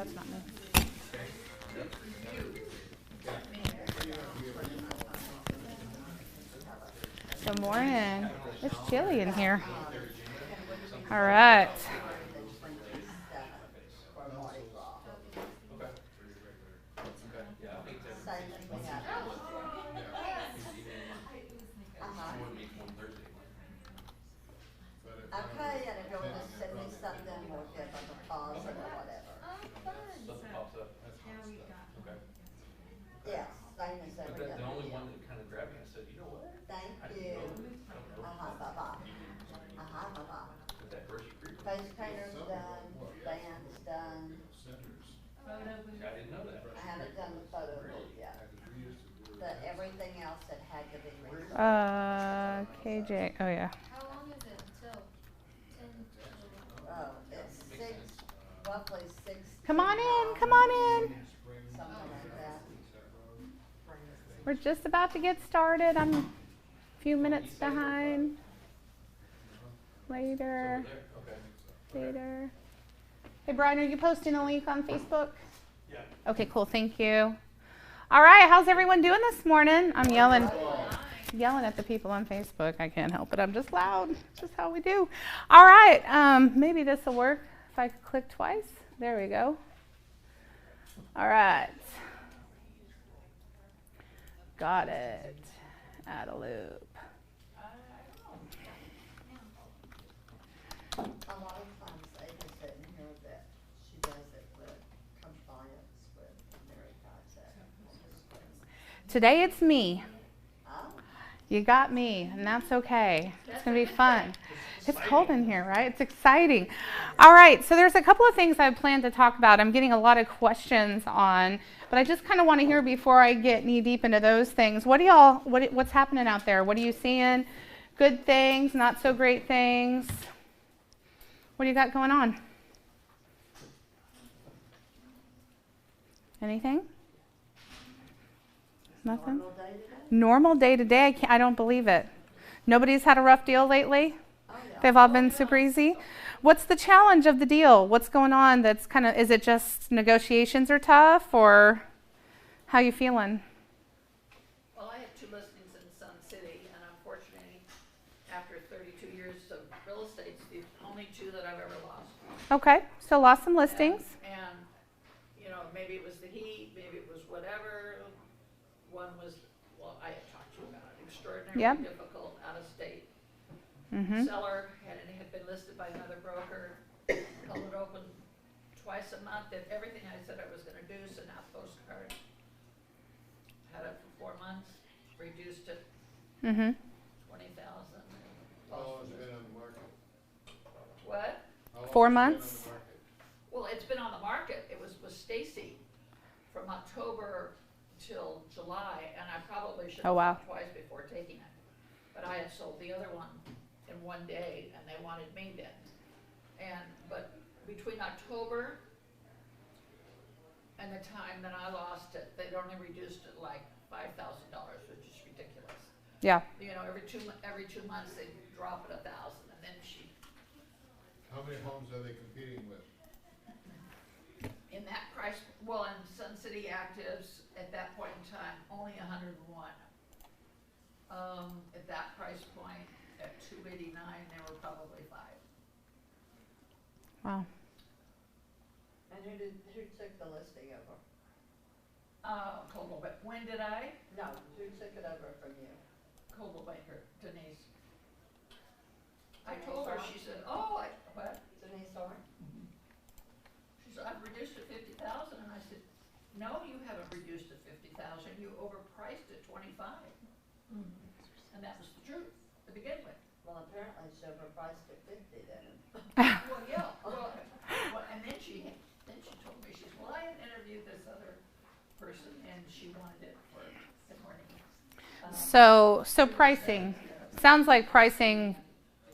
That's not me. Good morning. It's chilly in here. All right. Okay, and if you want to send me something, we'll give them a pause or whatever. Something pops up. Okay. Yes, same as But every the other only year. one that kind of grabbed me, I said, you know what? Thank I you. don't know. Bye-bye. Bye-bye. But that first year, Face painter's done, band's done. I didn't know that. I haven't done the photo booth yet. But everything else that had to be removed. KJ. Oh, yeah. How long is it till 10? Oh, it's roughly 6. Come on in. Come on in. Something like that. We're just about to get started. I'm a few minutes behind. Later. Okay. Later. Hey, Brian, are you posting a link on Facebook? Yeah. Okay, cool. Thank you. All right. How's everyone doing this morning? I'm yelling at the people on Facebook. I can't help it. I'm just loud. It's just how we do. All right. Maybe this will work if I click twice. There we go. All right. Got it. Add a loop. A lot of times Ava said in here that she does it with compliance with Mary Kai's. Today it's me. Oh, You got me, and that's okay. It's going to be fun. It's cold in here, right? It's exciting. All right, so there's a couple of things I plan to talk about. I'm getting a lot of questions on, but I just kind of want to hear before I get knee deep into those things. What's happening out there? What are you seeing? Good things, not so great things? What do you got going on? Anything? Nothing? normal day today? Normal day to day. I don't believe it. Nobody's had a rough deal lately? Oh, yeah. They've all been super easy? What's the challenge of the deal? What's going on that's kind of, is it just negotiations are tough, or how you feeling? Well, I have 2 listings in Sun City, and unfortunately, after 32 years of real estate, it's the only 2 that I've ever lost. Okay, so lost some listings. And, you know, maybe it was the heat, maybe it was whatever. One was, well, I had talked to you about it, extraordinarily Yep. difficult, out of state. Mm-hmm. Seller had been listed by another broker, held it open twice a month, did everything I said I was gonna do, sent out postcards. Had it for 4 months, reduced it Mm-hmm. 20,000. How long has it been on the market? What? How long 4 has it been on months? the market? Well, it's been on the market. It was with Stacy from October till July, and I probably should Oh, wow. have thought twice before taking it. But I had sold the other one in 1 day, and they wanted me then. But between October and the time that I lost it, they'd only reduced it like $5,000, which is ridiculous. Yeah. You know, every two months they drop it 1,000, and then she, How many homes are they competing with? in that price, well, in Sun City Actives, at that point in time, only 101. At that price point, at 289, there were probably 5. Wow. And who took the listing over? Coldwell, but when did I? No, who took it over from you? Coldwell Banker, Denise. I told her, she said, oh, what? Denise Orr? She said, I've reduced it 50,000, and I said, no, you haven't reduced it 50,000, you overpriced it 25. And that was the truth, to begin with. Well, apparently she overpriced it 50 then. Well, yeah, and then she told me, she said, well, I had interviewed this other person, and she wanted it for the morning. So pricing. Sounds like pricing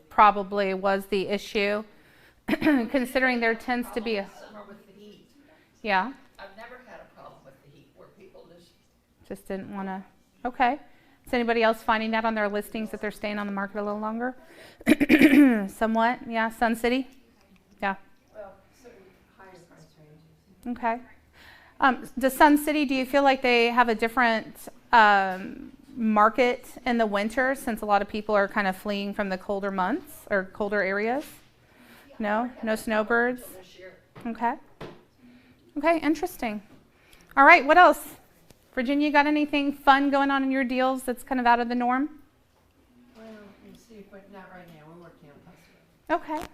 probably was the issue, considering there tends to be a, Summer with the heat. yeah, I've never had a problem with the heat, where people just didn't want to, okay. Is anybody else finding that on their listings that they're staying on the market a little longer? Somewhat, yeah, Sun City? Yeah. Well, certain higher price ranges. Okay. Does Sun City, do you feel like they have a different market in the winter since a lot of people are kind of fleeing from the colder months or colder areas? No? No snowbirds? This year. Okay. Okay, interesting. All right, what else? Virginia, you got anything fun going on in your deals that's kind of out of the norm? Well, let me see, but not right now, we're working on possible. Okay.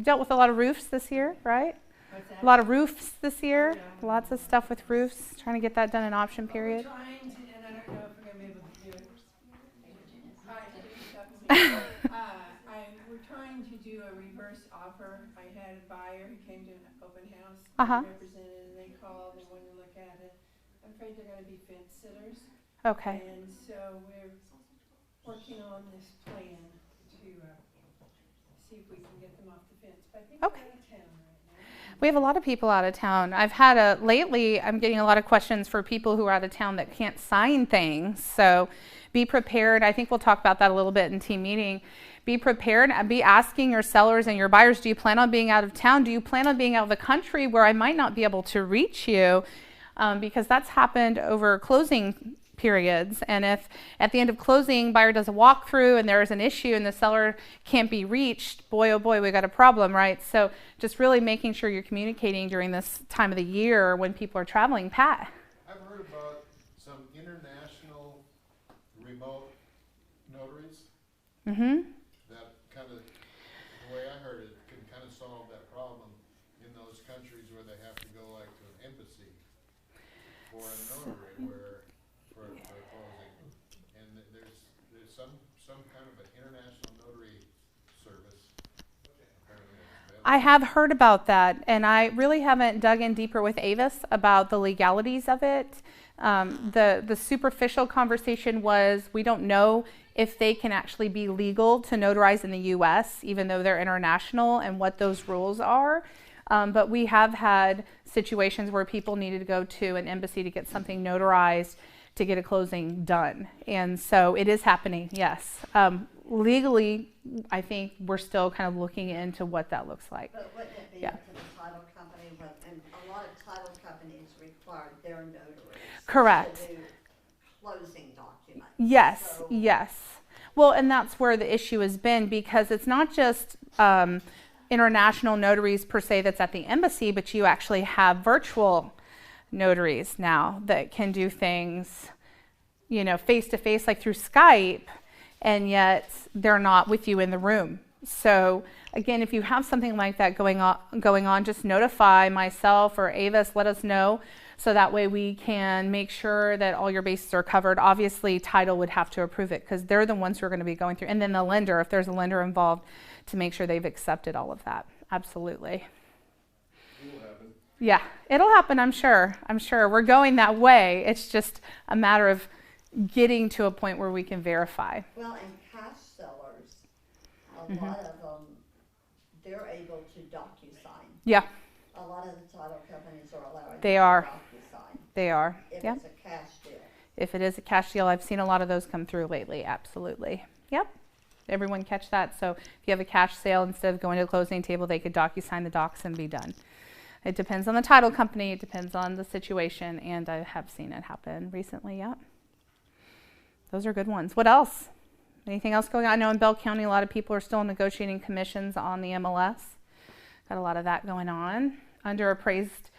Dealt with a lot of roofs this year, right? What's that? A lot of roofs this year. Yeah. Lots of stuff with roofs, trying to get that done in option We're period. trying to, and I don't know if we're gonna be able to do it. We're trying to do a reverse offer. I had a buyer who came to an open house, Uh-huh. represented, and they called, they wanted to look at it. I'm afraid they're gonna be fence sitters. Okay. And so we're working on this plan to see if we can get them off the fence. But I think Okay. they're out of town right now. We have a lot of people out of town. I've had lately, I'm getting a lot of questions for people who are out of town that can't sign things. So be prepared. I think we'll talk about that a little bit in team meeting. Be prepared. Be asking your sellers and your buyers, do you plan on being out of town? Do you plan on being out of the country where I might not be able to reach you? Because that's happened over closing periods. And if at the end of closing, buyer does a walkthrough and there is an issue and the seller can't be reached, boy, oh boy, we got a problem, right? So just really making sure you're communicating during this time of the year when people are traveling. Pat? I've heard about some international remote notaries Mm-hmm. that kind of, the way I heard it, can kind of solve that problem in those countries where they have to go like to an embassy for a notary where, for closing. And there's some kind of an international notary service apparently that's available. I have heard about that, and I really haven't dug in deeper with Avis about the legalities of it. The superficial conversation was we don't know if they can actually be legal to notarize in the U.S., even though they're international, and what those rules are. But we have had situations where people needed to go to an embassy to get something notarized to get a closing done. And so it is happening, yes. Legally, I think we're still kind of looking into what that looks like. But wouldn't it be Yeah. up to the title company, and a lot of title companies require their notaries Correct. to do closing documents. Yes, So- yes. Well, and that's where the issue has been, because it's not just international notaries per se that's at the embassy, but you actually have virtual notaries now that can do things, face to face, like through Skype, and yet they're not with you in the room. So again, if you have something like that going on, just notify myself or Avis, let us know, so that way we can make sure that all your bases are covered. Obviously, title would have to approve it because they're the ones who are going to be going through, and then the lender, if there's a lender involved, to make sure they've accepted all of that. Absolutely. It will happen. Yeah, it'll happen, I'm sure. We're going that way. It's just a matter of getting to a point where we can verify. Well, and cash sellers, a Mm-hmm. lot of them, they're able to DocuSign. Yeah, A lot of the title companies are allowing They them are. to DocuSign they are. if Yeah. it's a cash deal. If it is a cash deal, I've seen a lot of those come through lately. Absolutely. Yep. Everyone catch that. So if you have a cash sale, instead of going to the closing table, they could DocuSign the docs and be done. It depends on the title company. It depends on the situation. And I have seen it happen recently. Yep. Those are good ones. What else? Anything else going on? I know in Bell County, a lot of people are still negotiating commissions on the MLS. Got a lot of that going on. Under appraised,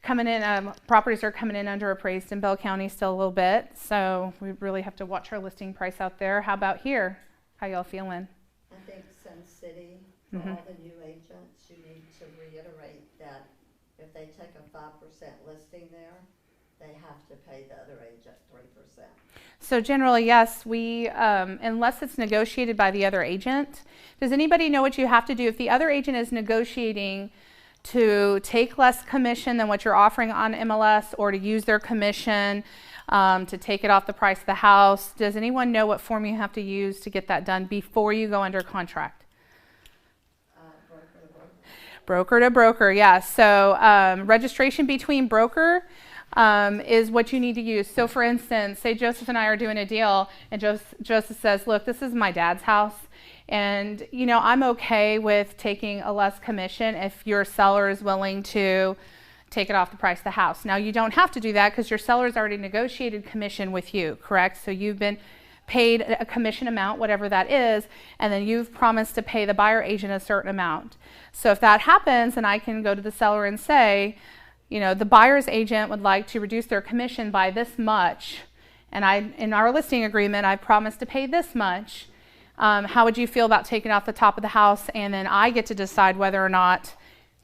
coming in, properties are coming in under appraised in Bell County still a little bit. So we really have to watch our listing price out there. How about here? How y'all feeling? I think Sun City, for Mhm. all the new agents, you need to reiterate that if they take a 5% listing there, they have to pay the other agent 3%. So generally, yes, we, unless it's negotiated by the other agent. Does anybody know what you have to do if the other agent is negotiating to take less commission than what you're offering on MLS, or to use their commission to take it off the price of the house? Does anyone know what form you have to use to get that done before you go under contract? Broker to broker. Broker to broker, yeah. So registration between broker is what you need to use. So for instance, say Joseph and I are doing a deal, and Joseph says, look, this is my dad's house, and I'm okay with taking a less commission if your seller is willing to take it off the price of the house. Now you don't have to do that because your seller's already negotiated commission with you, correct? So you've been paid a commission amount, whatever that is, and then you've promised to pay the buyer agent a certain amount. So if that happens, then I can go to the seller and say, you know, the buyer's agent would like to reduce their commission by this much, and in our listing agreement, I promised to pay this much. How would you feel about taking it off the top of the house? And then I get to decide whether or not,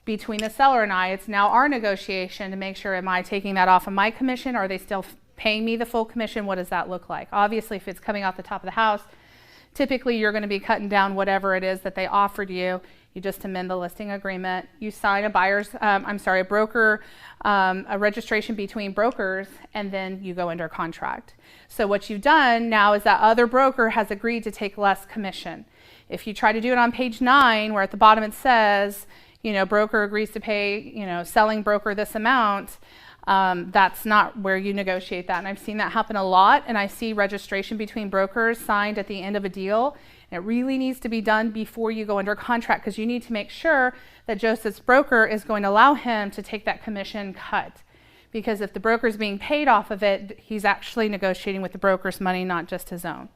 between the seller and I, it's now our negotiation to make sure, am I taking that off of my commission? Or are they still paying me the full commission? What does that look like? Obviously, if it's coming off the top of the house, typically you're going to be cutting down whatever it is that they offered you. You just amend the listing agreement. You sign a a registration between brokers, and then you go under contract. So what you've done now is that other broker has agreed to take less commission. If you try to do it on page 9, where at the bottom it says, you know, broker agrees to pay, you know, selling broker this amount, that's not where you negotiate that. And I've seen that happen a lot, and I see registration between brokers signed at the end of a deal. It really needs to be done before you go under contract, because you need to make sure that Joseph's broker is going to allow him to take that commission cut. Because if the broker is being paid off of it, he's actually negotiating with the broker's money, not just his own.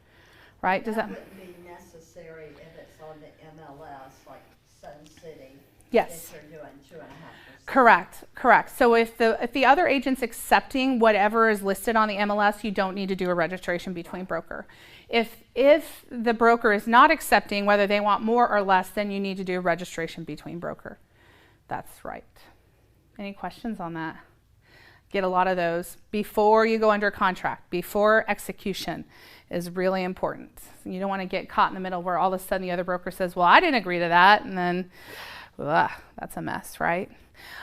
Right? Does that wouldn't be necessary if it's on the MLS, like Sun City. Yes. If you're doing 2.5%. Correct. So if the other agent's accepting whatever is listed on the MLS, you don't need to do a registration between broker. If the broker is not accepting, whether they want more or less, then you need to do a registration between broker. That's right. Any questions on that? Get a lot of those before you go under contract. Before execution is really important. You don't want to get caught in the middle where all of a sudden the other broker says, well, I didn't agree to that, and then that's a mess, right?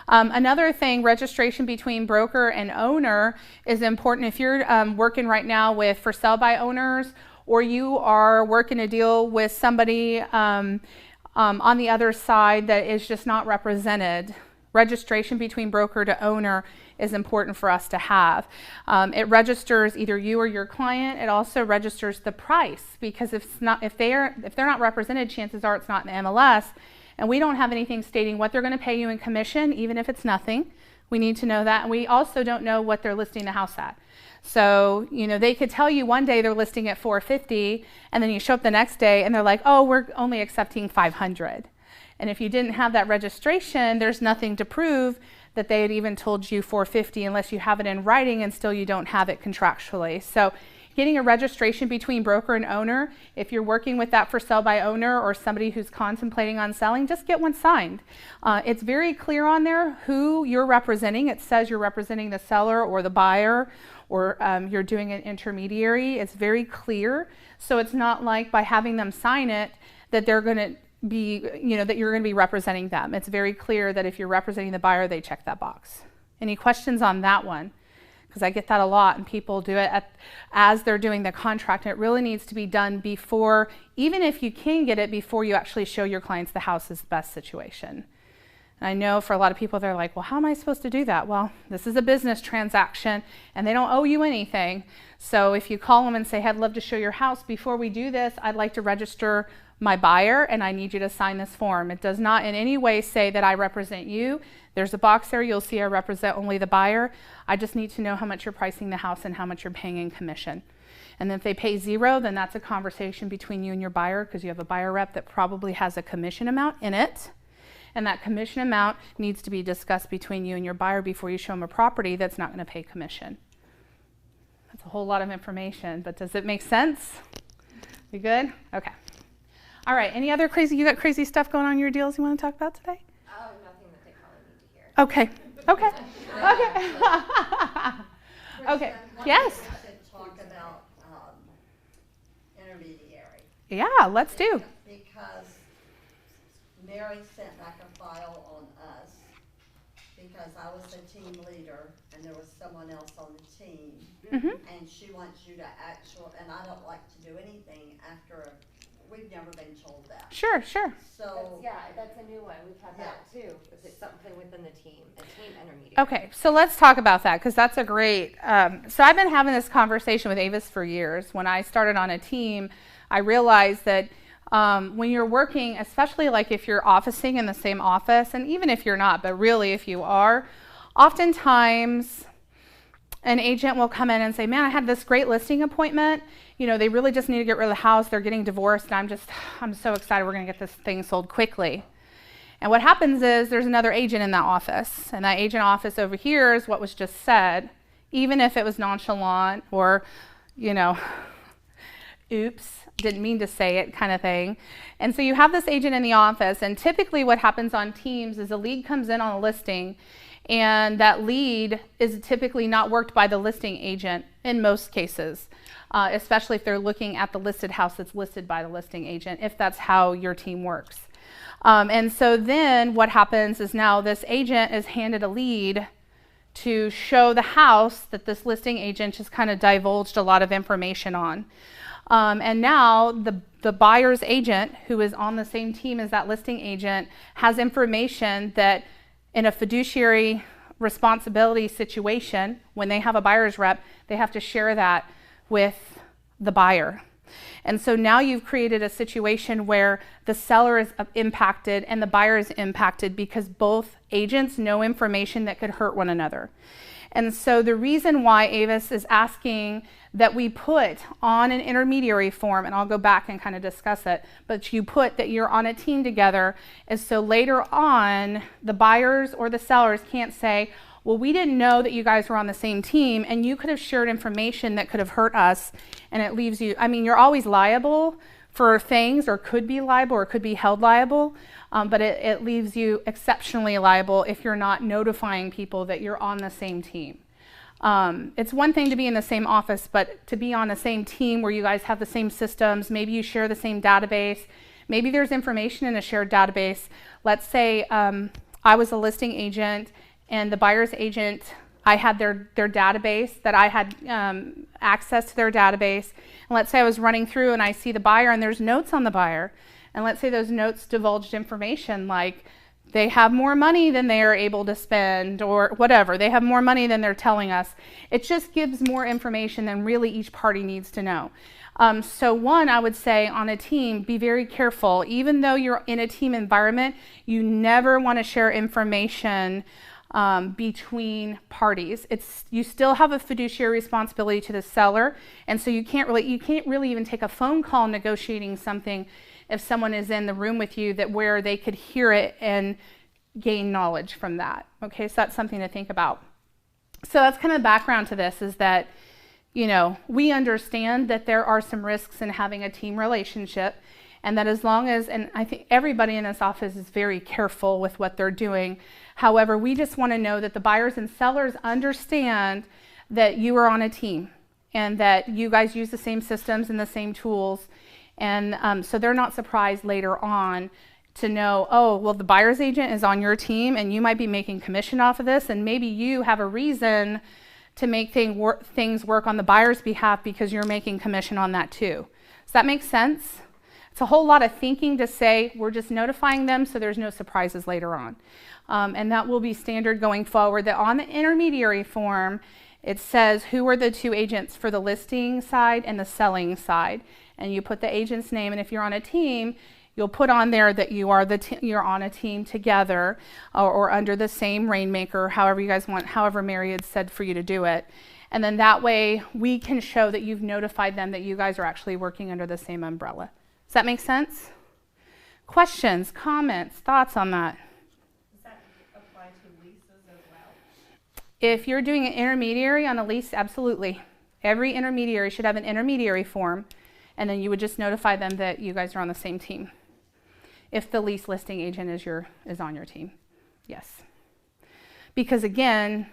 Another thing, registration between broker and owner is important. If you're working right now with for sale by owners, or you are working a deal with somebody on the other side that is just not represented, registration between broker to owner is important for us to have. It registers either you or your client. It also registers the price, because if they're not represented, chances are it's not in the MLS. And we don't have anything stating what they're going to pay you in commission, even if it's nothing. We need to know that. And we also don't know what they're listing the house at. So, you know, they could tell you one day they're listing at $450, and then you show up the next day and they're like, oh, we're only accepting $500. And if you didn't have that registration, there's nothing to prove that they had even told you $450 unless you have it in writing, and still you don't have it contractually. So getting a registration between broker and owner, if you're working with that for sale by owner or somebody who's contemplating on selling, just get one signed. It's very clear on there who you're representing. It says you're representing the seller or the buyer, or you're doing an intermediary. It's very clear. So it's not like by having them sign it that they're going to be, you know, that you're going to be representing them. It's very clear that if you're representing the buyer, they check that box. Any questions on that one? Because I get that a lot, and people do it as they're doing the contract, and it really needs to be done before, even if you can get it before you actually show your clients the house's best situation. And I know for a lot of people, they're like, well, how am I supposed to do that? Well, this is a business transaction, and they don't owe you anything. So if you call them and say, hey, I'd love to show your house. Before we do this, I'd like to register my buyer, and I need you to sign this form. It does not in any way say that I represent you. There's a box there. You'll see I represent only the buyer. I just need to know how much you're pricing the house and how much you're paying in commission. And then if they pay zero, then that's a conversation between you and your buyer, because you have a buyer rep that probably has a commission amount in it. And that commission amount needs to be discussed between you and your buyer before you show them a property that's not going to pay commission. That's a whole lot of information, but does it make sense? We good? Okay. All right, any other you got crazy stuff going on in your deals you want to talk about today? Oh, nothing that they probably need to hear. Okay. Okay. Yes. We should talk about intermediary. Yeah, let's do. Because Mary sent back a file on us, because I was the team leader and there was someone else on the team. Mm-hmm. And she wants you to and I don't like to do anything after we've never been told that. Sure. So, That's a new one. We've had that too. Is it something within the team, a team intermediary? Okay, so let's talk about that, because that's a great, so I've been having this conversation with Avis for years. When I started on a team, I realized that when you're working, especially like if you're officing in the same office, and even if you're not, but really if you are, oftentimes an agent will come in and say, man, I had this great listing appointment. You know, they really just need to get rid of the house. They're getting divorced, and I'm so excited we're going to get this thing sold quickly. And what happens is there's another agent in that office, and that agent office over here is what was just said, even if it was nonchalant or, you know, oops, didn't mean to say it kind of thing. And so you have this agent in the office, and typically what happens on teams is a lead comes in on a listing, and that lead is typically not worked by the listing agent in most cases, especially if they're looking at the listed house that's listed by the listing agent, if that's how your team works. And so then what happens is now this agent is handed a lead to show the house that this listing agent just kind of divulged a lot of information on. And now the buyer's agent, who is on the same team as that listing agent, has information that in a fiduciary responsibility situation, when they have a buyer's rep, they have to share that with the buyer. And so now you've created a situation where the seller is impacted and the buyer is impacted because both agents know information that could hurt one another. And so the reason why Avis is asking that we put on an intermediary form, and I'll go back and kind of discuss it, but you put that you're on a team together is so later on the buyers or the sellers can't say, well, we didn't know that you guys were on the same team and you could have shared information that could have hurt us, and it leaves you, I mean, you're always liable for things, or could be liable, or could be held liable, but it leaves you exceptionally liable if you're not notifying people that you're on the same team. It's one thing to be in the same office, but to be on the same team where you guys have the same systems, maybe you share the same database, maybe there's information in a shared database. Let's say I was a listing agent and the buyer's agent, I had their database, that I had access to their database. And let's say I was running through and I see the buyer and there's notes on the buyer. And let's say those notes divulged information like they have more money than they are able to spend, or whatever. They have more money than they're telling us. It just gives more information than really each party needs to know. So one, I would say on a team, be very careful. Even though you're in a team environment, you never want to share information between parties. You still have a fiduciary responsibility to the seller, and so you can't really even take a phone call negotiating something if someone is in the room with you that where they could hear it and gain knowledge from that. Okay, so that's something to think about. So that's kind of the background to this, is that, you know, we understand that there are some risks in having a team relationship, and that as long as, and I think everybody in this office is very careful with what they're doing. However, we just want to know that the buyers and sellers understand that you are on a team and that you guys use the same systems and the same tools. And so they're not surprised later on to know, oh, well, the buyer's agent is on your team and you might be making commission off of this, and maybe you have a reason to make things work on the buyer's behalf because you're making commission on that too. Does that make sense? It's a whole lot of thinking to say we're just notifying them so there's no surprises later on. And that will be standard going forward, that on the intermediary form, it says who are the two agents for the listing side and the selling side. And you put the agent's name, and if you're on a team, you'll put on there that you are you're on a team together or under the same rainmaker, however you guys want, however Mary had said for you to do it. And then that way we can show that you've notified them that you guys are actually working under the same umbrella. Does that make sense? Questions, comments, thoughts on that? Does that apply to leases as well? If you're doing an intermediary on a lease, absolutely. Every intermediary should have an intermediary form, and then you would just notify them that you guys are on the same team. If the lease listing agent is on your team, yes. Because again,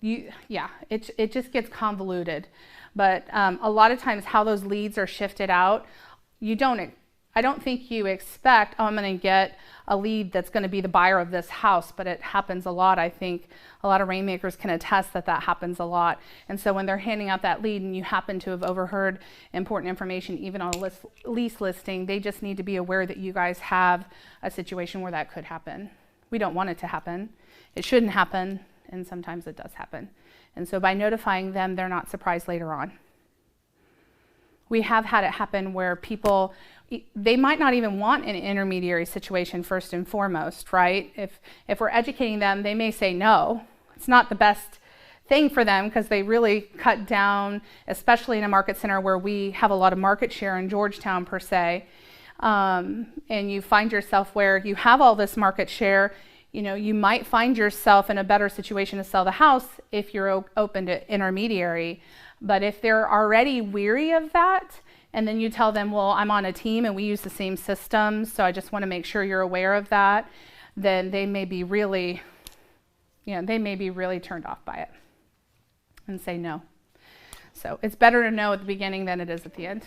it just gets convoluted. But a lot of times how those leads are shifted out, I don't think you expect, oh, I'm going to get a lead that's going to be the buyer of this house, but it happens a lot. I think a lot of rainmakers can attest that that happens a lot. And so when they're handing out that lead and you happen to have overheard important information, even on a lease listing, they just need to be aware that you guys have a situation where that could happen. We don't want it to happen. It shouldn't happen, and sometimes it does happen. And so by notifying them, they're not surprised later on. We have had it happen where people, they might not even want an intermediary situation first and foremost, right? If we're educating them, they may say no. It's not the best thing for them because they really cut down, especially in a market center where we have a lot of market share in Georgetown per se. And you find yourself where you have all this market share, you know, you might find yourself in a better situation to sell the house if you're open to intermediary. But if they're already weary of that, and then you tell them, well, I'm on a team and we use the same system, so I just want to make sure you're aware of that, then they may be really, they may be really turned off by it and say no. So it's better to know at the beginning than it is at the end.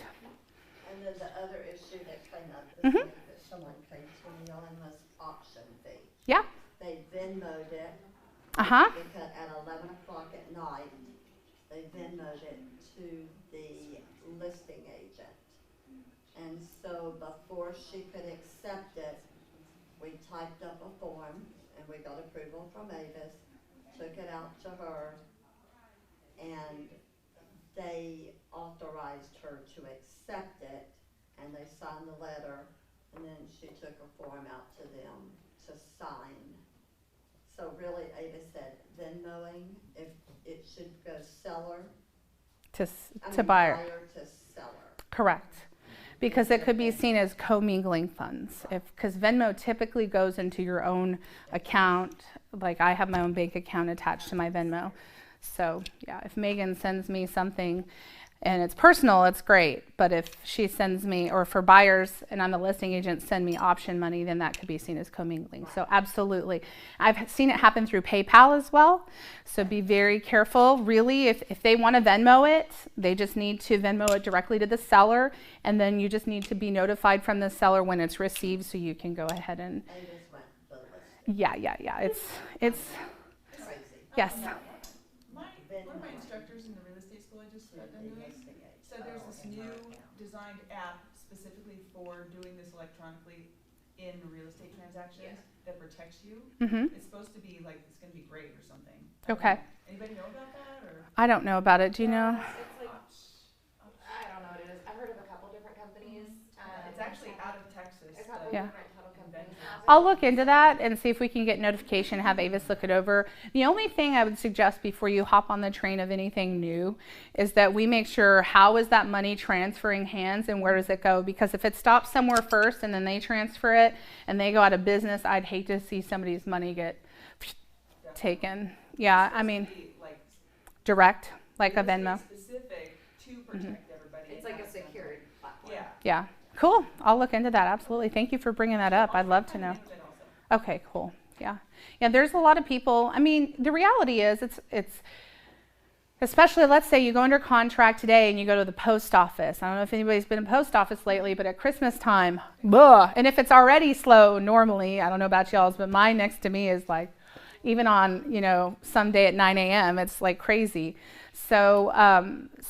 And then the other issue that came up this Mhm. week that someone came to me on was auction fee. Yeah. They Venmo'd it Uh-huh. because at 11 o'clock at night, they Venmo'd it to the listing agent. And so before she could accept it, we typed up a form and we got approval from Avis, took it out to her, and they authorized her to accept it, and they signed the letter, and then she took a form out to them to sign. So really, Avis said Venmoing, if it should go seller, To buyer. buyer to seller. Correct. Because it could be seen as commingling funds. Because Venmo typically goes into your own account. Like I have my own bank account attached to my Venmo. So yeah, if Megan sends me something and it's personal, it's great. But if she sends me, or for buyers and I'm the listing agent, send me option money, then that could be seen as commingling. So absolutely. I've seen it happen through PayPal as well. So be very careful. Really, if they want to Venmo it, they just need to Venmo it directly to the seller. And then you just need to be notified from the seller when it's received so you can go ahead and, Avis went to the listing. yeah. It's Crazy. yes. One of my instructors in the real estate school I just got done doing said there's this new designed app specifically for doing this electronically in real estate transactions that protects you. Mm-hmm. It's supposed to be like, it's gonna be great or something. Okay. Anybody know about that or? I don't know about it. Do you know? It's like, I don't know what it is. I've heard of a couple different companies. It's actually out of Texas. A couple but- Yeah. different title companies. I'll look into that and see if we can get notification, have Avis look it over. The only thing I would suggest before you hop on the train of anything new is that we make sure how is that money transferring hands and where does it go? Because if it stops somewhere first and then they transfer it and they go out of business, I'd hate to see somebody's money get taken. Yeah, I mean, It's supposed to be, like, direct, like a real estate Venmo. Specific to protect everybody. It's like a secured platform. Yeah. Yeah, cool. I'll look into that. Absolutely. Thank you for bringing that up. I'd love to know. Okay, cool. Yeah. Yeah, there's a lot of people. I mean, the reality is it's especially, let's say you go under contract today and you go to the post office. I don't know if anybody's been in post office lately, but at Christmas time, blah. And if it's already slow normally, I don't know about y'all's, but mine next to me is like, even on, some day at 9 a.m., it's like crazy. So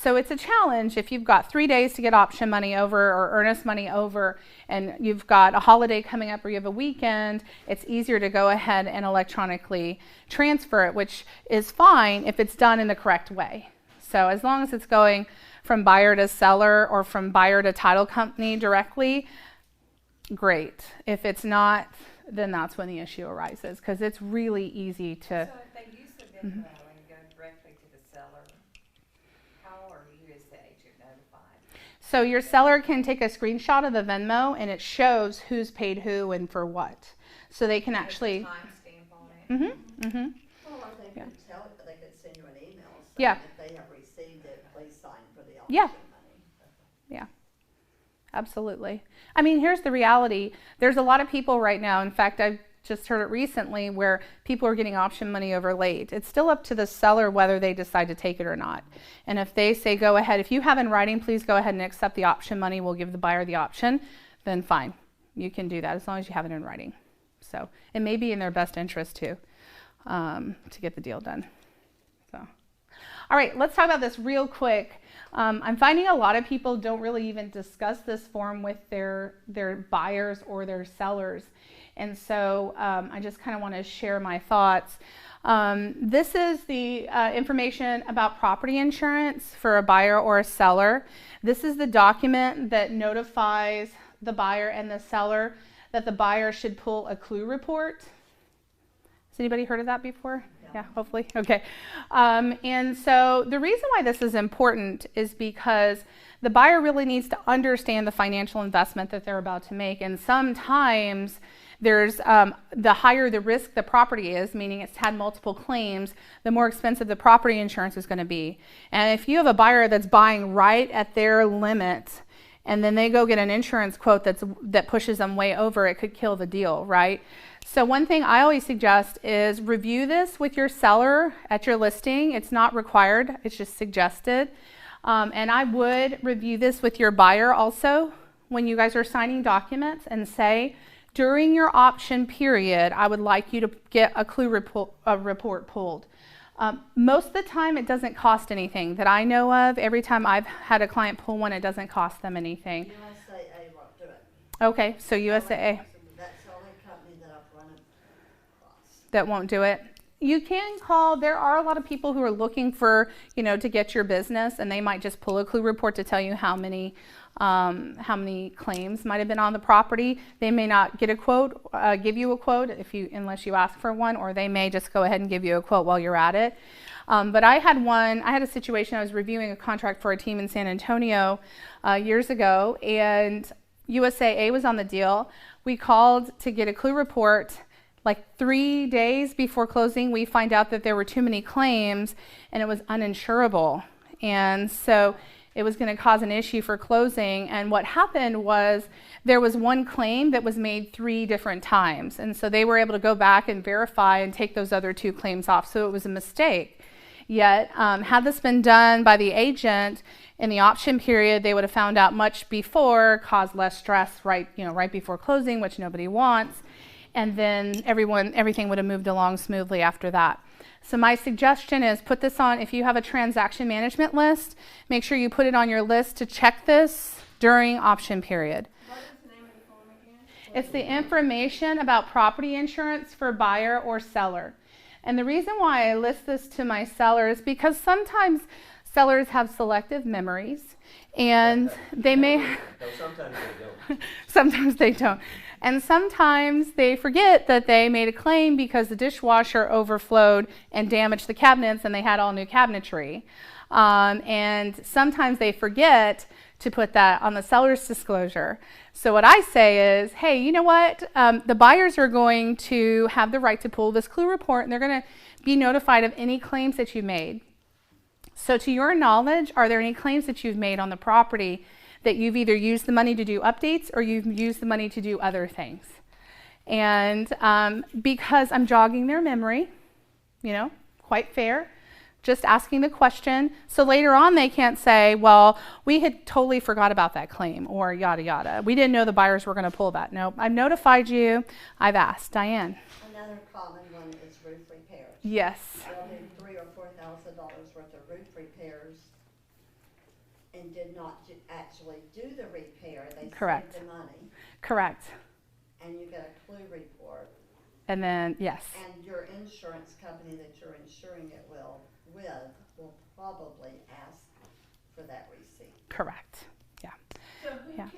it's a challenge if you've got 3 days to get option money over or earnest money over, and you've got a holiday coming up or you have a weekend. It's easier to go ahead and electronically transfer it, which is fine if it's done in the correct way. So as long as it's going from buyer to seller or from buyer to title company directly, great. If it's not, then that's when the issue arises, because it's really easy to. So if they use the Venmo and go directly to the seller, how are you as the agent notified? So your seller can take a screenshot of the Venmo and it shows who's paid who and for what. So they can actually. There's a timestamp on it. Mm-hmm. Well, or they Yeah. could they could send you an email saying Yeah. if they have received it, please sign for the auction Yeah. money. Absolutely. I mean, here's the reality. There's a lot of people right now. In fact, I've just heard it recently where people are getting option money over late. It's still up to the seller whether they decide to take it or not. And if they say, go ahead, if you have in writing, please go ahead and accept the option money. We'll give the buyer the option. Then fine. You can do that as long as you have it in writing. So it may be in their best interest too, to get the deal done. So, All right, let's talk about this real quick. I'm finding a lot of people don't really even discuss this form with their buyers or their sellers. And so I just kind of want to share my thoughts. This is the information about property insurance for a buyer or a seller. This is the document that notifies the buyer and the seller that the buyer should pull a clue report. Has anybody heard of that before? Yeah, hopefully. Okay. And so the reason why this is important is because the buyer really needs to understand the financial investment that they're about to make. And sometimes there's the higher the risk the property is, meaning it's had multiple claims, the more expensive the property insurance is going to be. And if you have a buyer that's buying right at their limit, and then they go get an insurance quote that pushes them way over, it could kill the deal, right? So one thing I always suggest is review this with your seller at your listing. It's not required, it's just suggested. And I would review this with your buyer also when you guys are signing documents and say, during your option period, I would like you to get a clue report pulled. Most of the time, it doesn't cost anything that I know of. Every time I've had a client pull one, it doesn't cost them anything. USAA won't do it. Okay, so USAA. That's the only company that I've run across. That won't do it. You can call. There are a lot of people who are looking for, to get your business, and they might just pull a clue report to tell you how many claims might have been on the property. They may not get a quote, give you a quote unless you ask for one, or they may just go ahead and give you a quote while you're at it. But I had a situation. I was reviewing a contract for a team in San Antonio years ago, and USAA was on the deal. We called to get a clue report. Like 3 days before closing, we find out that there were too many claims and it was uninsurable. And so it was going to cause an issue for closing. And what happened was there was one claim that was made 3 different times. And so they were able to go back and verify and take those other 2 claims off. So it was a mistake. Yet, had this been done by the agent in the option period, they would have found out much before, caused less stress right before closing, which nobody wants. And then everything would have moved along smoothly after that. So my suggestion is put this on, if you have a transaction management list, make sure you put it on your list to check this during option period. What is the name of the form again? It's the information about property insurance for buyer or seller. And the reason why I list this to my sellers is because sometimes sellers have selective memories and they may... No, sometimes they don't. Sometimes they don't. And sometimes they forget that they made a claim because the dishwasher overflowed and damaged the cabinets and they had all new cabinetry. And sometimes they forget to put that on the seller's disclosure. So what I say is, hey, you know what? The buyers are going to have the right to pull this clue report and they're going to be notified of any claims that you made. So to your knowledge, are there any claims that you've made on the property that you've either used the money to do updates or you've used the money to do other things? And because I'm jogging their memory, quite fair, just asking the question. So later on they can't say, well, we had totally forgot about that claim or yada yada. We didn't know the buyers were going to pull that. No, I've notified you. I've asked. Diane. Another common one is roof repairs. Yes. They'll do $3,000 or $4,000 worth of roof repairs and did not actually do the repair. They Correct. saved the money. Correct. And you get a clue report. And then, yes. And your insurance company that you're insuring it will probably ask for that receipt. Correct. Yeah. So who Yeah.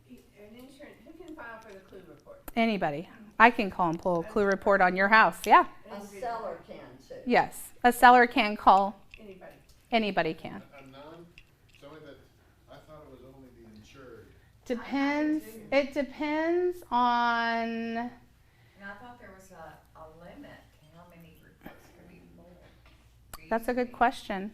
who can file for the clue report? Anybody. I can call and pull a clue report on your house. Yeah. A seller can too. Yes. A seller can call. Anybody. Anybody can. Somebody that, I thought it was only the insured. Depends. It depends on. And I thought there was a limit to how many reports could be pulled. That's a good question.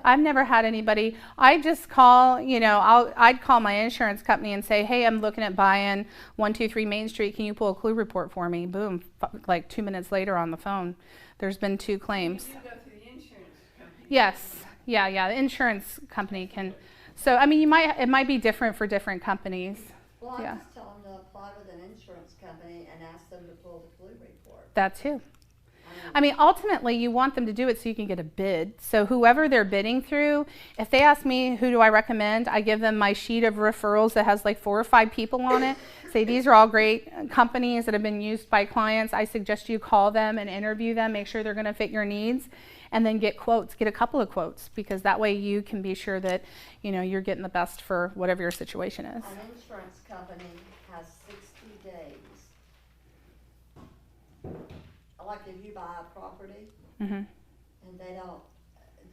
I've never had. anybody. I just call, I'd call my insurance company and say, hey, I'm looking at buying 123 Main Street. Can you pull a clue report for me? Boom. Like 2 minutes later on the phone, there's been 2 claims. You go through the insurance company. Yes. Yeah. The insurance company can. So, it might be different for different companies. Well, I Yeah. just tell them to apply with an insurance company and ask them to pull the clue report. That too. I mean, ultimately, you want them to do it so you can get a bid. So whoever they're bidding through, if they ask me who do I recommend, I give them my sheet of referrals that has like 4 or 5 people on it. Say these are all great companies that have been used by clients. I suggest you call them and interview them, make sure they're going to fit your needs, and then get quotes. Get a couple of quotes, because that way you can be sure that you're getting the best for whatever your situation is. An insurance company has 60 days. Like if you buy a property Mm-hmm. and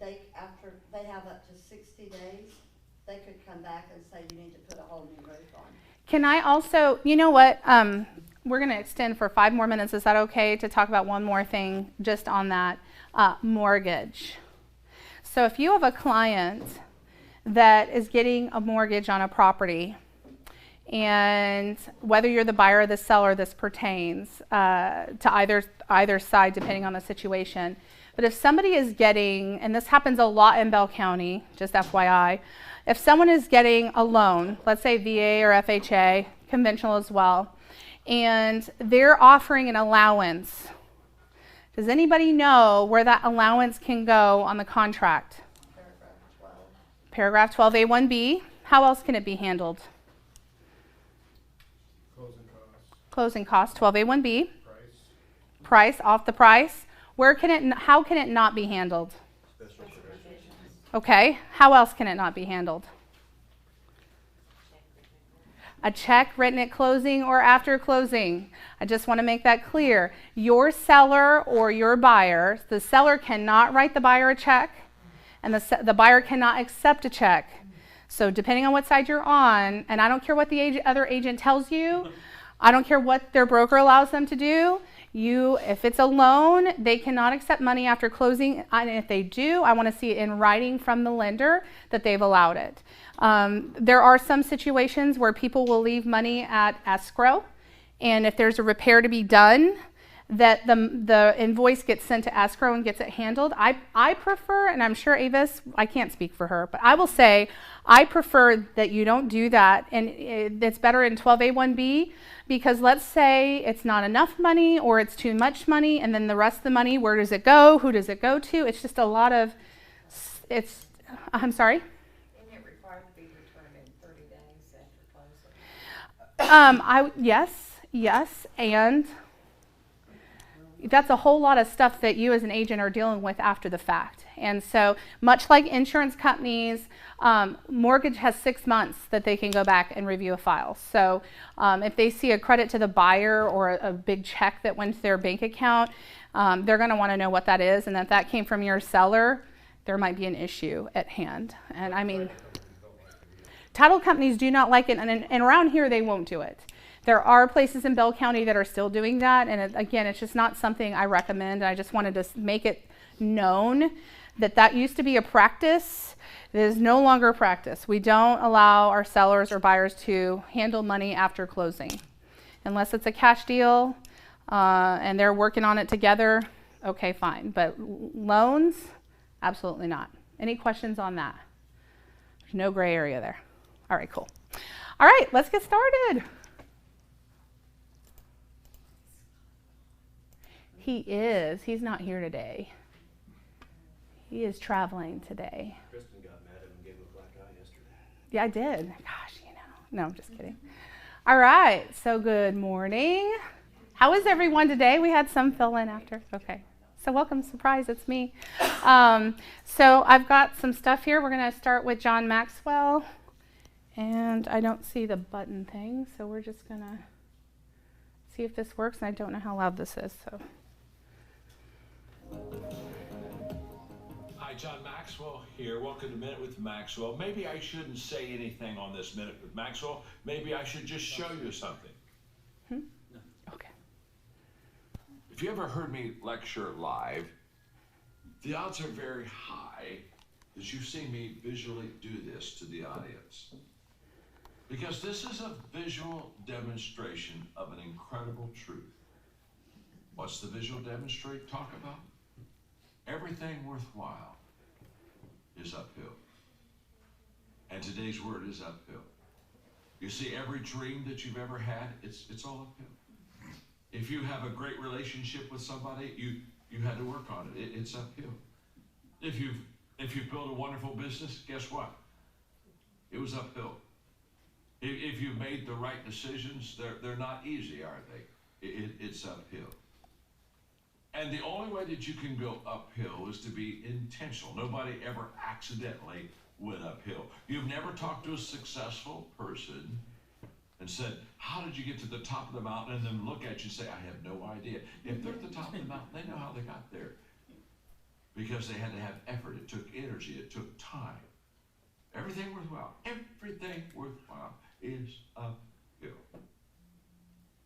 they have up to 60 days, they could come back and say you need to put a whole new roof on. Can I also, you know what, we're going to extend for 5 more minutes. Is that okay to talk about one more thing just on that mortgage? So if you have a client that is getting a mortgage on a property, and whether you're the buyer or the seller, this pertains to either side depending on the situation. But if somebody is getting, and this happens a lot in Bell County, just FYI, if someone is getting a loan, let's say VA or FHA, conventional as well, and they're offering an allowance, does anybody know where that allowance can go on the contract? Paragraph 12. Paragraph 12A1B. How else can it be handled? Closing costs. 12A1B. Price off the price. How can it not be handled? Special provisions. Okay. How else can it not be handled? A check written at closing or after closing. I just want to make that clear. Your seller or your buyer, the seller cannot write the buyer a check, and the buyer cannot accept a check. So depending on what side you're on, and I don't care what the other agent tells you, I don't care what their broker allows them to do, if it's a loan, they cannot accept money after closing, and if they do, I want to see it in writing from the lender that they've allowed it. There are some situations where people will leave money at escrow, and if there's a repair to be done, that the invoice gets sent to escrow and gets it handled. I prefer, and I'm sure Avis, I can't speak for her, but I will say I prefer that you don't do that, and it's better in 12A1B, because let's say it's not enough money or it's too much money, and then the rest of the money, where does it go? Who does it go to? It's just a lot of, I'm sorry? Isn't it required to be returned in 30 days after closing? Yes, and that's a whole lot of stuff that you as an agent are dealing with after the fact. And so much like insurance companies, mortgage has 6 months that they can go back and review a file. So if they see a credit to the buyer or a big check that went to their bank account, they're going to want to know what that is. And if that came from your seller, there might be an issue at hand. And I mean, title companies do not like it, and around here they won't do it. There are places in Bell County that are still doing that, and again, it's just not something I recommend. I just wanted to make it known that used to be a practice. It is no longer a practice. We don't allow our sellers or buyers to handle money after closing. Unless it's a cash deal and they're working on it together, okay, fine. But loans, absolutely not. Any questions on that? There's no gray area there. All right, cool. All right, let's get started. He is. He's not here today. He is traveling today. Kristen got mad at him and gave him a black eye yesterday. Yeah, I did. Gosh, No, I'm just kidding. All right. So good morning. How is everyone today? We had some fill in after. Okay. So welcome. Surprise. It's me. So I've got some stuff here. We're going to start with John Maxwell. And I don't see the button thing. So we're just going to see if this works. And I don't know how loud this is. So. Hi, John Maxwell here. Welcome to Minute with Maxwell. Maybe I shouldn't say anything on this Minute with Maxwell. Maybe I should just show you something. Okay. If you ever heard me lecture live, the odds are very high that you've seen me visually do this to the audience. Because this is a visual demonstration of an incredible truth. What's the visual demonstration talk about? Everything worthwhile is uphill. And today's word is uphill. You see, every dream that you've ever had, it's all uphill. If you have a great relationship with somebody, You had to work on it. It's uphill. If you've built a wonderful business, guess what? It was uphill. If you've made the right decisions, they're not easy, are they? It's uphill. And the only way that you can go uphill is to be intentional. Nobody ever accidentally went uphill. You've never talked to a successful person and said, how did you get to the top of the mountain? And then look at you and say, I have no idea. If they're at the top of the mountain, they know how they got there. Because they had to have effort. It took energy. It took time. Everything worthwhile is uphill.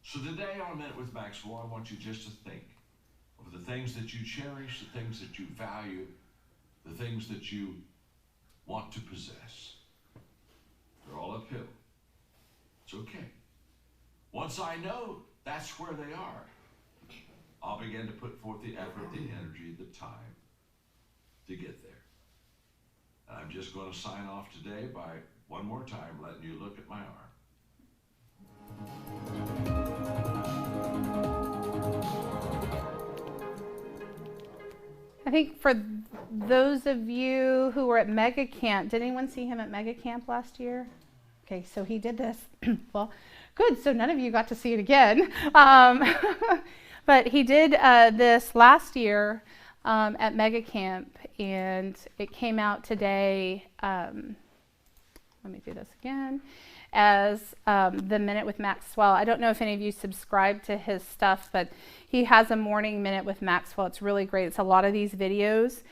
So today on A Minute with Maxwell, I want you just to think of the things that you cherish, the things that you value, the things that you want to possess. They're all uphill. It's okay. Once I know that's where they are, I'll begin to put forth the effort, the energy, the time to get there. And I'm just going to sign off today by one more time letting you look at my arm. I think for those of you who were at Mega Camp, did anyone see him at Mega Camp last year? Okay, so he did this. Well, good. So none of you got to see it again. But he did this last year at Mega Camp, and it came out today. Let me do this again. As the Minute with Maxwell. I don't know if any of you subscribe to his stuff, but he has a morning Minute with Maxwell. It's really great. It's a lot of these videos,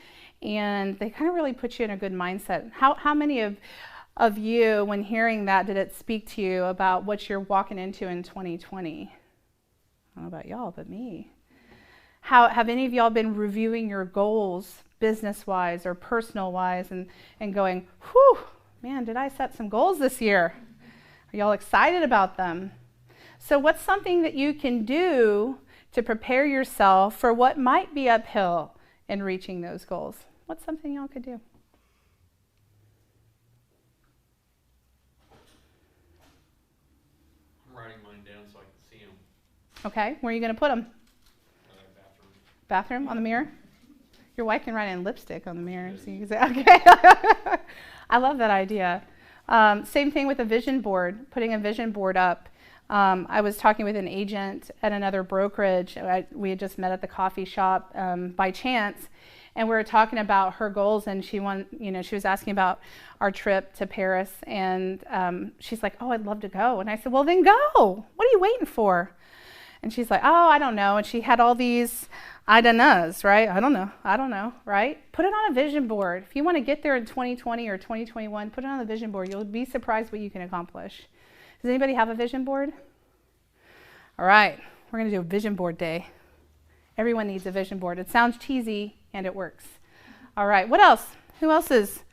and they kind of really put you in a good mindset. How many of you, when hearing that, did it speak to you about what you're walking into in 2020? I don't know about y'all, but me. How have any of y'all been reviewing your goals, business-wise or personal-wise, and going, whew, man, did I set some goals this year? Are y'all excited about them? So what's something that you can do to prepare yourself for what might be uphill in reaching those goals? What's something y'all could do? I'm writing mine down so I can see them. Okay, where are you going to put them? Bathroom. Bathroom, on the mirror? Your wife can write in lipstick on the mirror. So you can say, okay. I love that idea. Same thing with a vision board, putting a vision board up. I was talking with an agent at another brokerage. We had just met at the coffee shop by chance, and we were talking about her goals, and she was asking about our trip to Paris, and she's like, oh, I'd love to go. And I said, well, then go. What are you waiting for? And she's like, oh, I don't know. And she had all these I don't knows, right? I don't know, right? Put it on a vision board. If you want to get there in 2020 or 2021, put it on the vision board. You'll be surprised what you can accomplish. Does anybody have a vision board? All right, we're going to do a vision board day. Everyone needs a vision board. It sounds cheesy, and it works. All right, what else? Who else is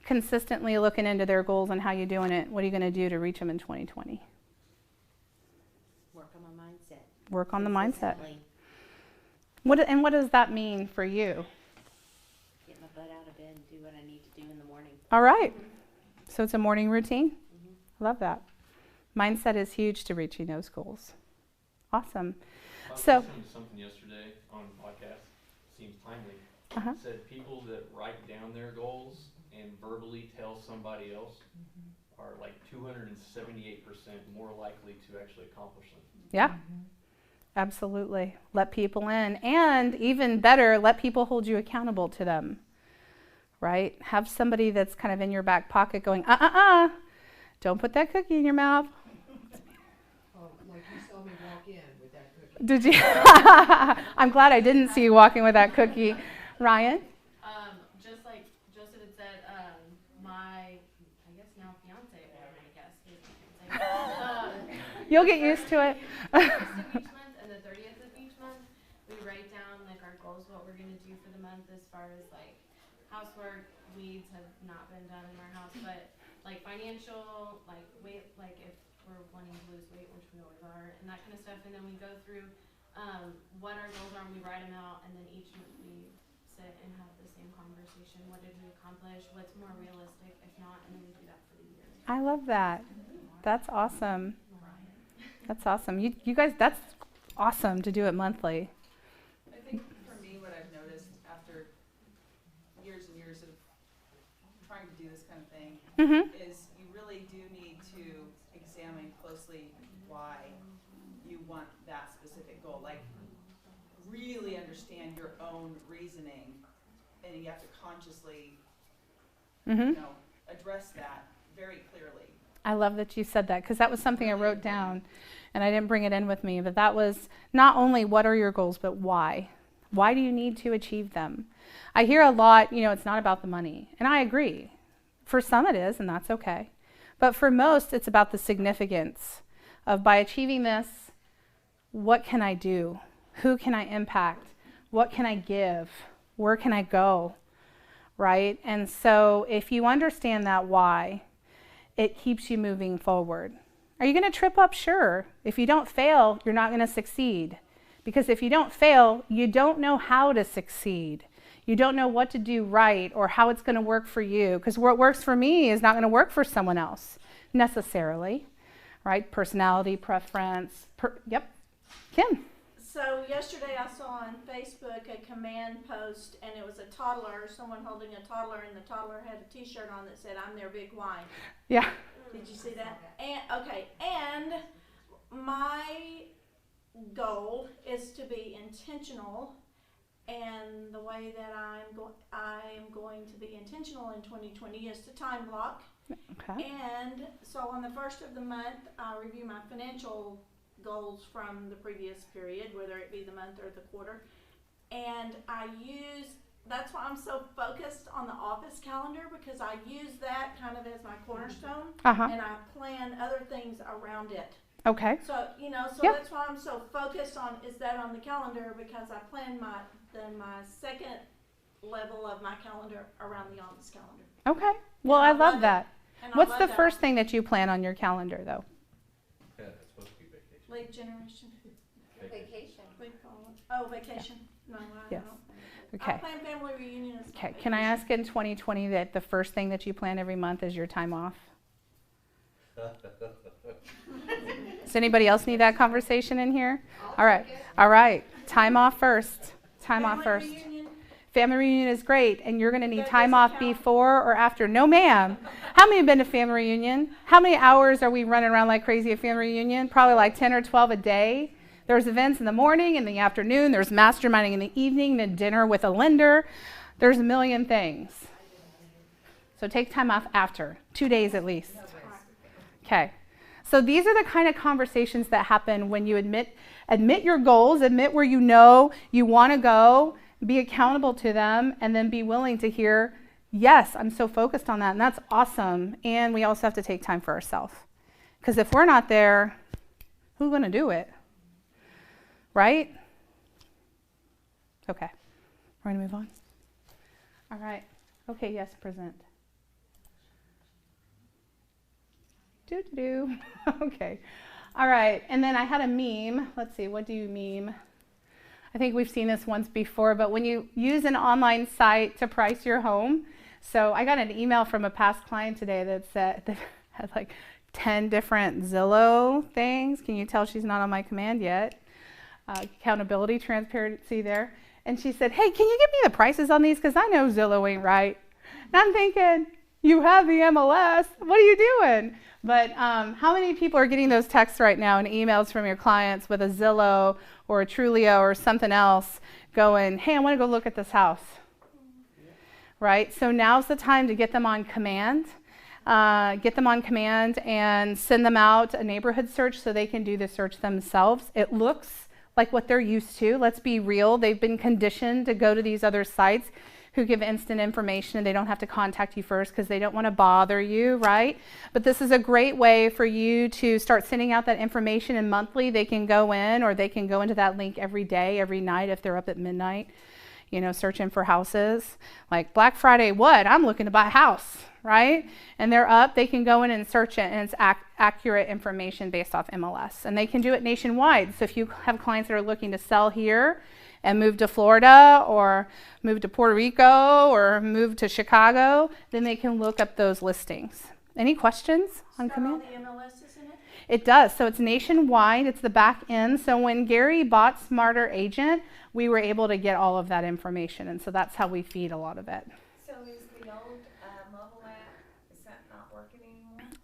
consistently looking into their goals and how you're doing it? What are you going to do to reach them in 2020? Work on my mindset. Work on the mindset. Consistently. What does that mean for you? Get my butt out of bed and do what I need to do in the morning. All right. So it's a morning routine? Mm-hmm. Love that. Mindset is huge to reaching those goals. Awesome. I was So, listening to something yesterday on a podcast, seems timely. uh-huh. It said people that write down their goals and verbally tell somebody else are like 278% more likely to actually accomplish them. Yeah. Absolutely. Let people in. And even better, let people hold you accountable to them. Right? Have somebody that's kind of in your back pocket going, don't put that cookie in your mouth. Like you saw me walk in with that cookie. Did you? I'm glad I didn't see you walking with that cookie. Ryan? Just like Joseph had said, my, I guess now fiance, or I guess his fiance, You'll get used to it. each month and the 30th of each month, we write down like our goals, what we're gonna do for the month as far as like housework, weeds have not been done in our house, but like financial, like weight, like if we're wanting to lose weight, which we always are, and that kind of stuff, and then we go through what our goals are, and we write them out, and then each month we sit and have the same conversation. What did we accomplish? What's more realistic? If not, and then we do that for the year. I love that. That's awesome. That's awesome. You guys, that's awesome to do it monthly. I think for trying to do this kind of thing, Mm-hmm. is you really do need to examine closely why you want that specific goal. Like, really understand your own reasoning, and you have to consciously, Mm-hmm. address that very clearly. I love that you said that, because that was something I wrote down and I didn't bring it in with me, but that was not only what are your goals, but why. Why do you need to achieve them? I hear a lot, it's not about the money, and I agree. For some it is, and that's okay. But for most, it's about the significance of, by achieving this, what can I do? Who can I impact? What can I give? Where can I go? Right? And so if you understand that why, it keeps you moving forward. Are you going to trip up? Sure. If you don't fail, you're not going to succeed. Because if you don't fail, you don't know how to succeed. You don't know what to do right or how it's going to work for you. Because what works for me is not going to work for someone else necessarily. Right? Personality, preference. Yep. Kim. So yesterday I saw on Facebook a command post, and it was a toddler, someone holding a toddler, and the toddler had a t-shirt on that said, "I'm their big why." Yeah. Did you see that? And my goal is to be intentional, and the way that I'm going to be intentional in 2020 is to time block. Okay. And so on the first of the month, I review my financial goals from the previous period, whether it be the month or the quarter. And that's why I'm so focused on the office calendar, because I use that kind of as my cornerstone, and I plan other things around it. Okay. So, Yep. That's why I'm so focused on is that on the calendar, because I plan my second level of my calendar around the office calendar. Okay. Well, And I I love love that. And I What's love the that. first thing that you plan on your calendar, though? Yeah, that's supposed to be vacation. Lead generation. Vacation. What do you call it? Oh, vacation. No, I Yes. don't. Okay. I plan family reunion as Okay. Can I ask in 2020 that the first thing that you plan every month is your time off? Does anybody else need that conversation in here? All right. All right. Time off first. Time off first. Reunion. Family reunion is great, and you're going to need That time doesn't off count. before or after. No, ma'am. How many have been to family reunion? How many hours are we running around like crazy at family reunion? Probably like 10 or 12 a day. There's events in the morning, in the afternoon. There's masterminding in the evening, then dinner with a lender. There's a million things. So take time off after, 2 days at least. Okay. So these are the kind of conversations that happen when you admit your goals, admit where you know you want to go, be accountable to them, and then be willing to hear, yes, I'm so focused on that, and that's awesome. And we also have to take time for ourselves. Because if we're not there, who's going to do it? Right? Okay. We're going to move on. All right. Okay, yes, present. Do-do-do. Okay. All right. And then I had a meme. Let's see. What do you meme? I think we've seen this once before, but when you use an online site to price your home, so I got an email from a past client today that said that had like 10 different Zillow things. Can you tell she's not on my command yet? Accountability, transparency there. And she said, hey, can you give me the prices on these? Because I know Zillow ain't right. And I'm thinking, you have the MLS. What are you doing? But how many people are getting those texts right now and emails from your clients with a Zillow or a Trulia or something else going, hey, I want to go look at this house? Right? So now's the time to get them on command. Get them on command and send them out a neighborhood search so they can do the search themselves. It looks like what they're used to. Let's be real. They've been conditioned to go to these other sites who give instant information, and they don't have to contact you first because they don't want to bother you, right? But this is a great way for you to start sending out that information, and monthly they can go in, or they can go into that link every day, every night if they're up at midnight, searching for houses. Like Black Friday, what? I'm looking to buy a house, right? And they're up, they can go in and search it, and it's accurate information based off MLS. And they can do it nationwide. So if you have clients that are looking to sell here and move to Florida or move to Puerto Rico or move to Chicago, then they can look up those listings. Any questions on command? All the MLSs in it? It does. So it's nationwide. It's the back end. So when Gary bought Smarter Agent, we were able to get all of that information. And so that's how we feed a lot of it. So is the old mobile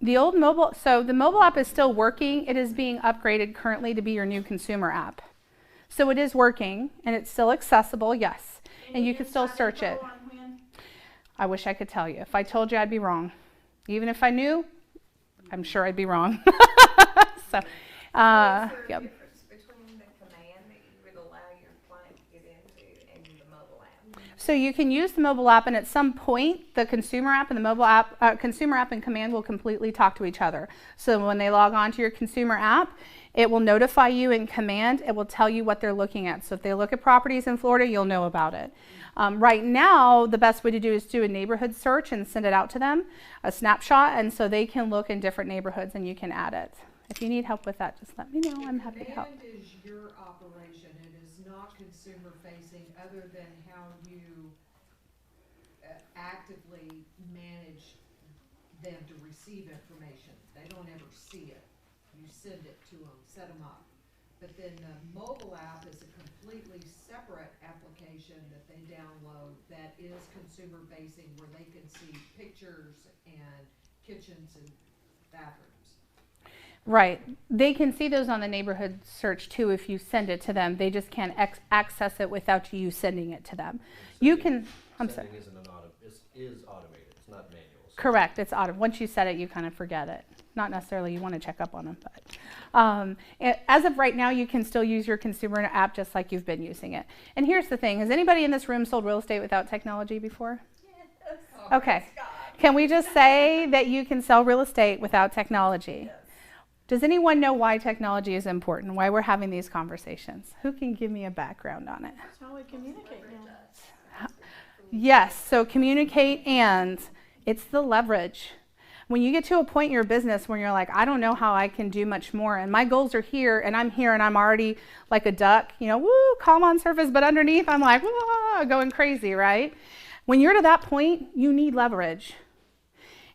The old mobile, so the mobile app is still working. It is being upgraded currently to be your new consumer app. So it is working and it's still accessible, yes. And you can still search it. I wish I could tell you. If I told you, I'd be wrong. Even if I knew, I'm sure I'd be wrong. So, Is there a yep. difference between the command that you would allow your client to get into and the mobile app? So you can use the mobile app, and at some point, the consumer app and the mobile app, consumer app and command will completely talk to each other. So when they log on to your consumer app, it will notify you in command. It will tell you what they're looking at. So if they look at properties in Florida, you'll know about it. Right now, the best way to do is do a neighborhood search and send it out to them, a snapshot, and so they can look in different neighborhoods and you can add it. If you need help with that, just let me know. I'm happy to help. Command is your operation. It is not consumer facing other than how you actively manage them to receive information. They don't ever see it. You send it to them, set them up. But then the mobile app is a completely separate application that they download that is consumer facing, where they can see pictures and kitchens and bathrooms. Right. They can see those on the neighborhood search too if you send it to them. They just can't access it without you sending it to them. You can, I'm sorry. Sending is automated, it's not manual. So Correct, it's automated. Once you set it, you kind of forget it. Not necessarily you want to check up on them, but as of right now, you can still use your consumer app just like you've been using it. And here's the thing, has anybody in this room sold real estate without technology before? Yes. Okay. Can we just say that you can sell real estate without technology? Yes. Does anyone know why technology is important, why we're having these conversations? Who can give me a background on it? That's how we communicate now. Yes, so communicate, and it's the leverage. When you get to a point in your business where you're like, I don't know how I can do much more, and my goals are here, and I'm already like a duck, woo, calm on surface, but underneath I'm like, whoa, going crazy, right? When you're to that point, you need leverage.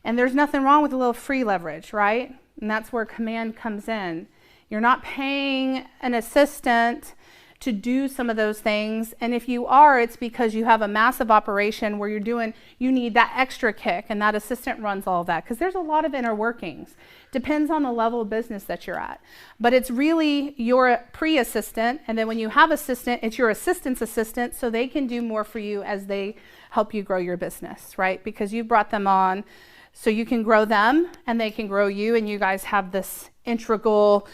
And there's nothing wrong with a little free leverage, right? And that's where command comes in. You're not paying an assistant to do some of those things, and if you are, it's because you have a massive operation where you need that extra kick, and that assistant runs all of that, because there's a lot of inner workings. Depends on the level of business that you're at. But it's really your pre-assistant, and then when you have assistant, it's your assistant's assistant, so they can do more for you as they help you grow your business, right? Because you brought them on so you can grow them, and they can grow you, and you guys have this integral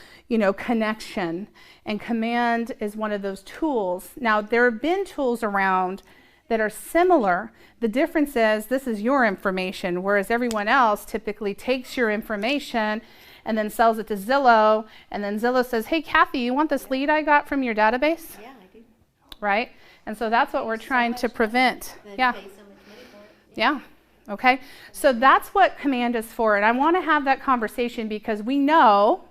connection, and command is one of those tools. Now, there have been tools around that are similar. The difference is this is your information, whereas everyone else typically takes your information and then sells it to Zillow, and then Zillow says, hey, Kathy, you want this lead I got from your database? Yeah, I do. Right? And so that's what we're trying to prevent. Yeah. Yeah. Okay? So that's what command is for, and I want to have that conversation because we know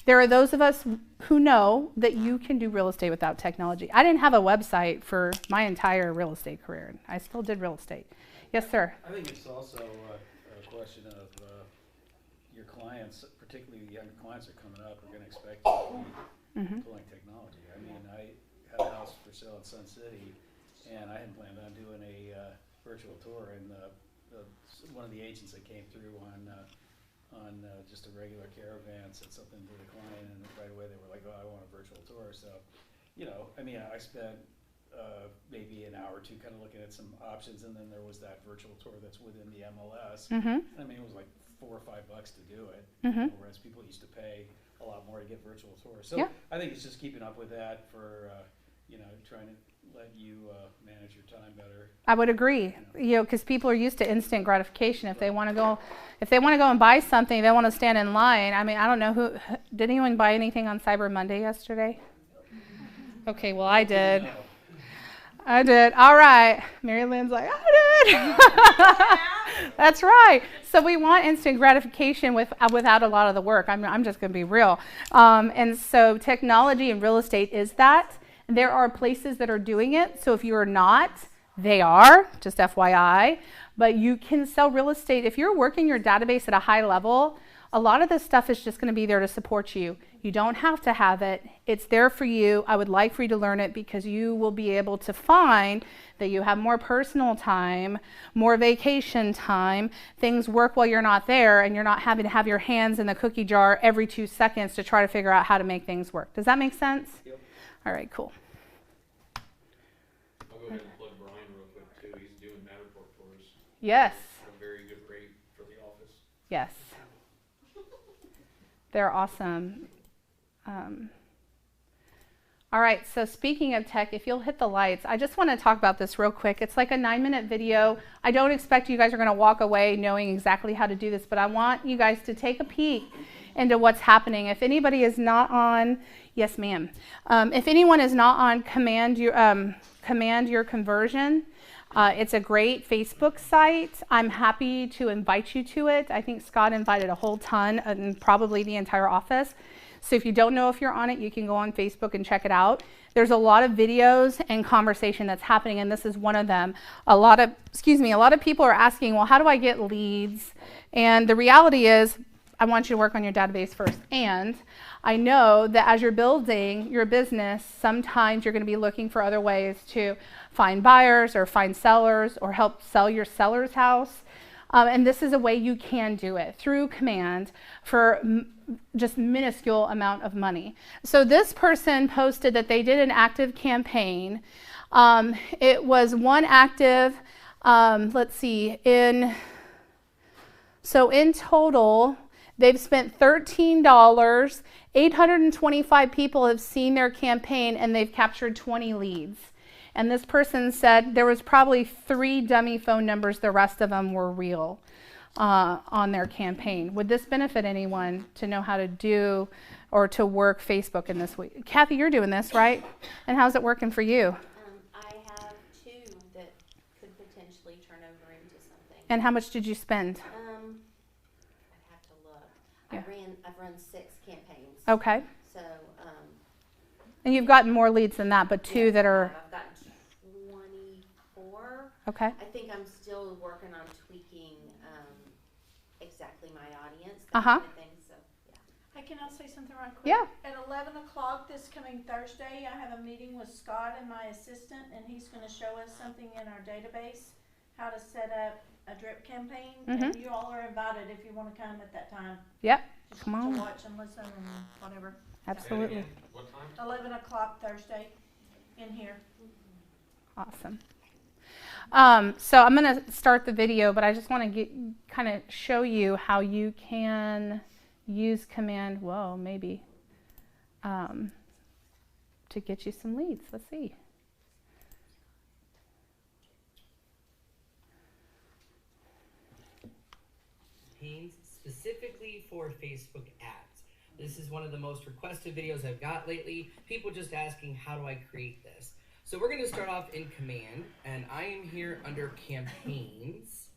there are those of us who know that you can do real estate without technology. I didn't have a website for my entire real estate career. I still did real estate. Yes, sir. I think it's also a question of your clients, particularly the younger clients that are coming up, are going to expect you to be employing technology. I mean, I had a house for sale in Sun City, and I had planned on doing a virtual tour, and one of the agents that came through on just a regular caravan said something to the client, and right away they were like, oh, I want a virtual tour. So, I spent maybe an hour or two kind of looking at some options, and then there was that virtual tour that's within the MLS. And it was like $4 or $5 to do it, whereas people used to pay a lot more to get virtual tours. So I think it's just keeping up with that for, trying to let you manage your time better. I would agree, because people are used to instant gratification. If they want to go and buy something, they want to stand in line. I mean, I don't know did anyone buy anything on Cyber Monday yesterday? Okay, well, I did. I did. All right. Mary Lynn's like, I did. That's right. So we want instant gratification without a lot of the work. I'm just going to be real. And so technology and real estate is that. There are places that are doing it. So if you are not, they are, just FYI. But you can sell real estate. If you're working your database at a high level, A lot of this stuff is just going to be there to support you. You don't have to have it. It's there for you. I would like for you to learn it because you will be able to find that you have more personal time, more vacation time, things work while you're not there, and you're not having to have your hands in the cookie jar every 2 seconds to try to figure out how to make things work. Does that make sense? Yep. All right, cool. I'll go ahead and plug Brian real quick too. He's doing Matterport for us. Yes. At a very good rate for the office. Yes. They're awesome. All right, so speaking of tech, if you'll hit the lights, I just want to talk about this real quick. It's like a 9-minute video. I don't expect you guys are going to walk away knowing exactly how to do this, but I want you guys to take a peek into what's happening. If anybody is not on, yes ma'am, if anyone is not on Command Your Conversion, it's a great Facebook site. I'm happy to invite you to it. I think Scott invited a whole ton and probably the entire office. So if you don't know if you're on it, you can go on Facebook and check it out. There's a lot of videos and conversation that's happening, and this is one of them. A lot of people are asking, well, how do I get leads? And the reality is, I want you to work on your database first. And I know that as you're building your business, sometimes you're going to be looking for other ways to find buyers or find sellers or help sell your seller's house. And this is a way you can do it through Command for just minuscule amount of money. So this person posted that they did an active campaign. It was one active, let's see, in total, they've spent $13. 825 people have seen their campaign and they've captured 20 leads. And this person said there was probably 3 dummy phone numbers. The rest of them were real on their campaign. Would this benefit anyone to know how to do or to work Facebook in this way? Kathy, you're doing this, right? And how's it working for you? I have 2 that could potentially turn over into something. And how much did you spend? I'd have to look. Yeah. I've run 6 campaigns. Okay. So, and you've gotten more leads than that, but 2 that are... I've gotten 24. Okay. I think I'm still working on tweaking exactly my audience. Uh-huh. Kind of thing, so, yeah. Hey, can I say something right quick? Yeah. At 11 o'clock this coming Thursday, I have a meeting with Scott and my assistant, and he's going to show us something in our database, how to set up a drip campaign. And you all are invited if you want to come at that time. Yep. Just Come on. to watch and listen and whatever. Absolutely. What time? 11 o'clock Thursday in here. Awesome. So I'm going to start the video, but I just want to kind of show you how you can use Command, to get you some leads. Let's see. Specifically for Facebook ads. This is one of the most requested videos I've got lately. People just asking, how do I create this? So we're going to start off in Command, and I am here under Campaigns.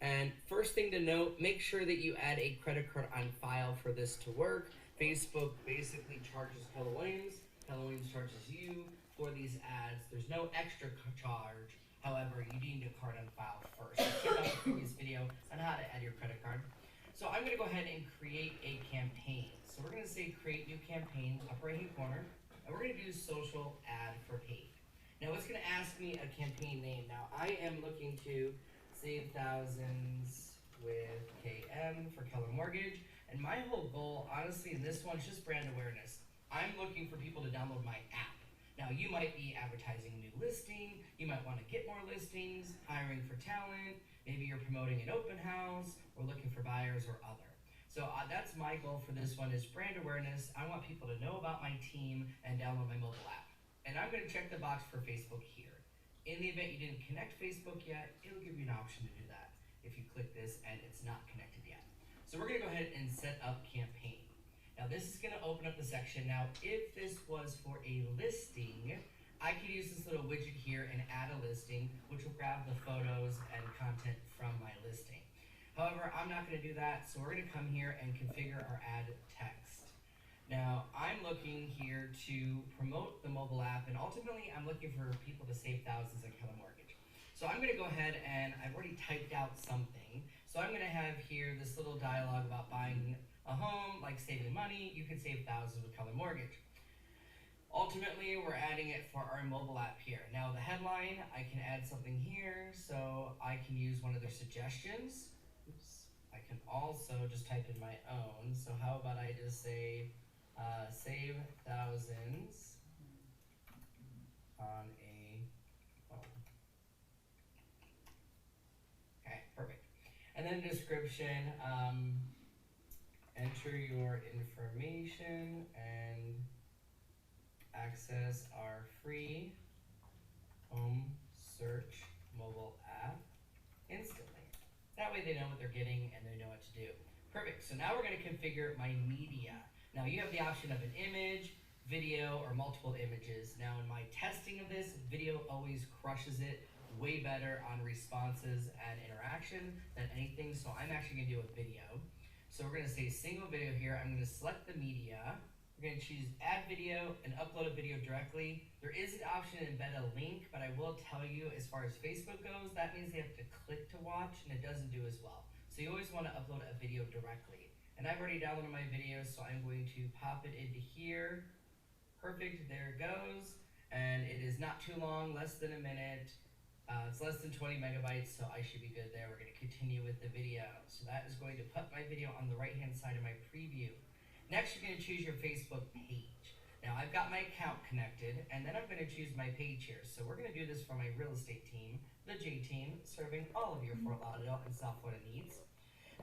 And first thing to note, make sure that you add a credit card on file for this to work. Facebook basically charges Keller Williams. Keller Williams charges you for these ads. There's no extra charge. However, you need a card on file first. Check out the previous video on how to add your credit card. So I'm going to go ahead and create a campaign. So we're going to say create new campaign, upper right hand corner, and we're going to do social ad for paid. Now it's going to ask me a campaign name. Now I am looking to save thousands with KM for Keller Mortgage, and my whole goal, honestly, in this one is just brand awareness. I'm looking for people to download my app. Now you might be advertising a new listing, you might want to get more listings, hiring for talent, maybe you're promoting an open house, or looking for buyers or other. So that's my goal for this one is brand awareness. I want people to know about my team and download my mobile app. And I'm going to check the box for Facebook here. In the event you didn't connect Facebook yet, it'll give you an option to do that if you click this and it's not connected yet. So we're going to go ahead and set up campaign. Now this is going to open up the section. Now if this was for a listing, I could use this little widget here and add a listing, which will grab the photos and content from my listing. However, I'm not going to do that, so we're going to come here and configure our ad text. Now, I'm looking here to promote the mobile app, and ultimately, I'm looking for people to save thousands on Keller Mortgage. So I'm going to go ahead and I've already typed out something. So I'm going to have here this little dialogue about buying a home, like saving money, you can save thousands with Keller Mortgage. Ultimately, we're adding it for our mobile app here. Now the headline, I can add something here, so I can use one of their suggestions. Oops. I can also just type in my own. So how about I just say, save thousands on a phone. Okay, perfect. And then description, enter your information and access our free home search mobile app instantly. That way they know what they're getting and they know what to do. Perfect, so now we're gonna configure my media. Now you have the option of an image, video, or multiple images. Now in my testing of this, video always crushes it way better on responses and interaction than anything, so I'm actually gonna do a video. So we're gonna say single video here. I'm gonna select the media. We're gonna choose add video and upload a video directly. There is an option to embed a link, but I will tell you as far as Facebook goes, that means they have to click to watch and it doesn't do as well. So you always wanna upload a video directly. And I've already downloaded my video, so I'm going to pop it into here. Perfect, there it goes. And it is not too long, less than a minute. It's less than 20 megabytes, so I should be good there. We're gonna continue with the video. So that is going to put my video on the right-hand side of my preview. Next, you're gonna choose your Facebook page. Now, I've got my account connected, and then I'm gonna choose my page here. So we're gonna do this for my real estate team, the J team, serving all of your Fort Lauderdale and South Florida needs.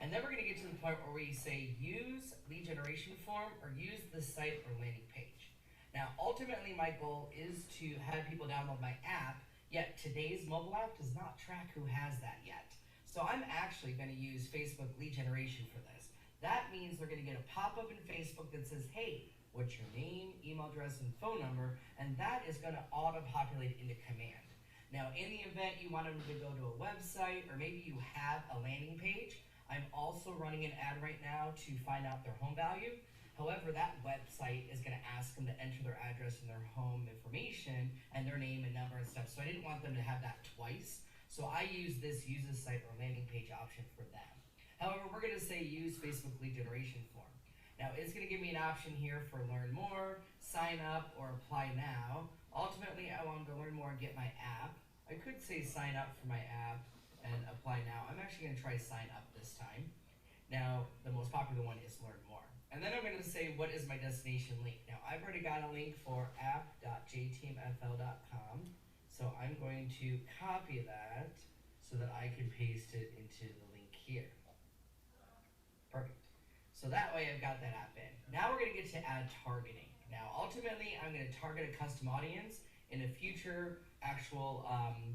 And then we're gonna get to the point where we say use lead generation form or use the site or landing page. Now, ultimately, my goal is to have people download my app, yet today's mobile app does not track who has that yet. So I'm actually gonna use Facebook lead generation for this. That means they're gonna get a pop-up in Facebook that says, hey, what's your name, email address, and phone number, and that is gonna auto-populate into command. Now, in the event you want them to go to a website, or maybe you have a landing page, I'm also running an ad right now to find out their home value. However, that website is gonna ask them to enter their address and their home information, and their name and number and stuff, so I didn't want them to have that twice. So I use this use a site or landing page option for them. However, we're gonna say use Facebook lead generation form. Now, it's gonna give me an option here for learn more, sign up, or apply now. Ultimately, I want them to learn more and get my app. I could say sign up for my app and apply now. I'm actually gonna try sign up this time. Now, the most popular one is learn more. And then I'm gonna say, what is my destination link? Now, I've already got a link for app.jteamfl.com. So I'm going to copy that so that I can paste it into the link here. Perfect. So that way I've got that app in. Now we're gonna get to add targeting. Now, ultimately, I'm gonna target a custom audience. In a future actual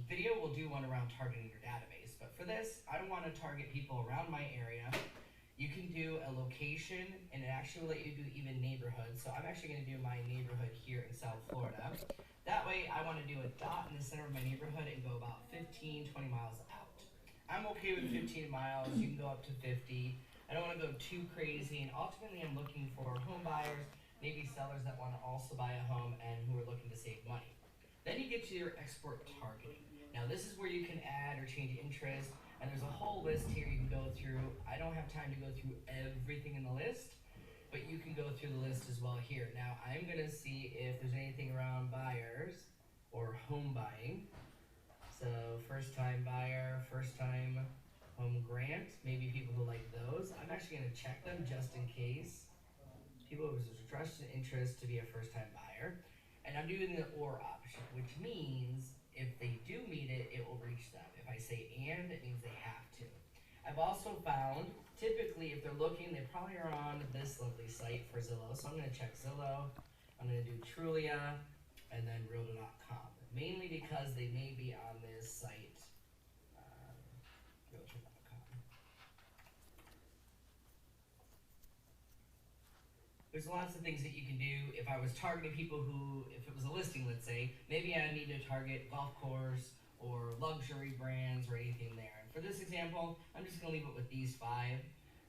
video, we'll do one around targeting your database. But for this, I don't wanna target people around my area. You can do a location, and it actually will let you do even neighborhoods. So I'm actually gonna do my neighborhood here in South Florida. That way, I wanna do a dot in the center of my neighborhood and go about 15, 20 miles out. I'm okay with 15 miles, you can go up to 50. I don't wanna go too crazy, and ultimately I'm looking for home buyers, maybe sellers that wanna also buy a home and who are looking to save money. Then you get to your export targeting. Now this is where you can add or change interest, and there's a whole list here you can go through. I don't have time to go through everything in the list, but you can go through the list as well here. Now I'm gonna see if there's anything around buyers or home buying. So first time buyer, first time home grant, maybe people who like those. I'm actually gonna check them just in case. People who expressed an interest to be a first time buyer. And I'm doing the or option, which means if they do meet it, it will reach them. If I say and, it means they have to. I've also found, typically if they're looking, they probably are on this lovely site for Zillow. So I'm gonna check Zillow, I'm gonna do Trulia, and then Realtor.com. Mainly because they may be on this site, Realtor.com. There's lots of things that you can do. If I was targeting people who, if it was a listing, let's say, maybe I need to target golf course or luxury brands or anything there. And for this example, I'm just gonna leave it with these 5.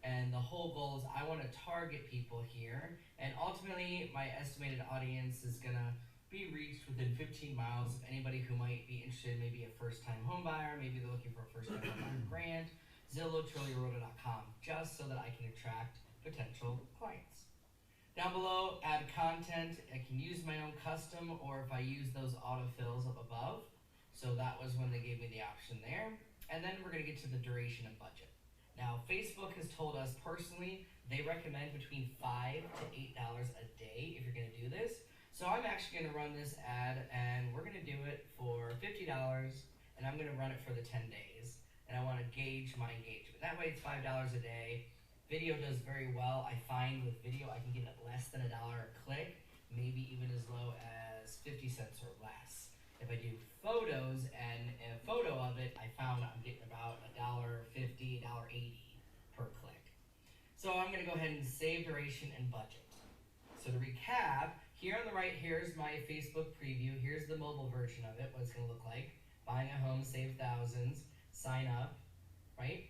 And the whole goal is I wanna target people here. And ultimately, my estimated audience is gonna be reached within 15 miles of anybody who might be interested, maybe a first-time home buyer, maybe they're looking for a first-time home buyer grant, Zillow, Trulia, Realtor.com, just so that I can attract potential clients. Down below, add content. I can use my own custom, or if I use those autofills up above. So that was when they gave me the option there. And then we're gonna get to the duration and budget. Now, Facebook has told us personally, they recommend between $5 to $8 a day if you're gonna do this. So I'm actually gonna run this ad, and we're gonna do it for $50, and I'm gonna run it for the 10 days. And I wanna gauge my engagement. That way it's $5 a day. Video does very well. I find with video, I can get it less than $1 a click, maybe even as low as 50 cents or less. If I do photos and a photo of it, I found I'm getting about $1.50, $1.80 per click. So I'm gonna go ahead and save duration and budget. So to recap, here on the right, here's my Facebook preview. Here's the mobile version of it, what it's gonna look like. Buying a home, save thousands, sign up, right?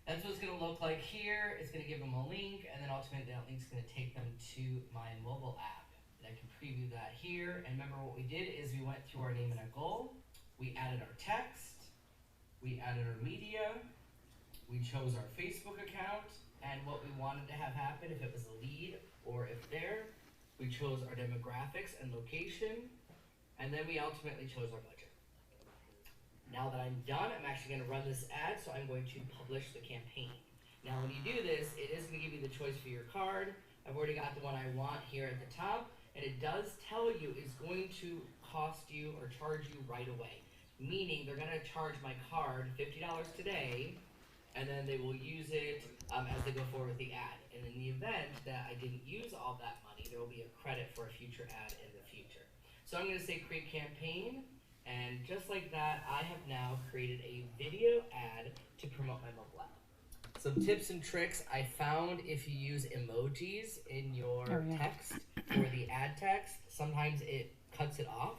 That's what it's gonna look like here. It's gonna give them a link, and then ultimately that link's gonna take them to my mobile app. I can preview that here. And remember what we did is we went through our name and our goal. We added our text. We added our media. We chose our Facebook account and what we wanted to have happen, if it was a lead or if there. We chose our demographics and location. And then we ultimately chose our budget. Now that I'm done, I'm actually going to run this ad, so I'm going to publish the campaign. Now when you do this, it is going to give you the choice for your card. I've already got the one I want here at the top. And it does tell you it's going to cost you or charge you right away. Meaning they're gonna charge my card $50 today, and then they will use it as they go forward with the ad. And in the event that I didn't use all that money, there will be a credit for a future ad in the future. So I'm gonna say create campaign, and just like that, I have now created a video ad to promote my mobile app. Some tips and tricks I found: if you use emojis in your text or the ad text, sometimes it cuts it off.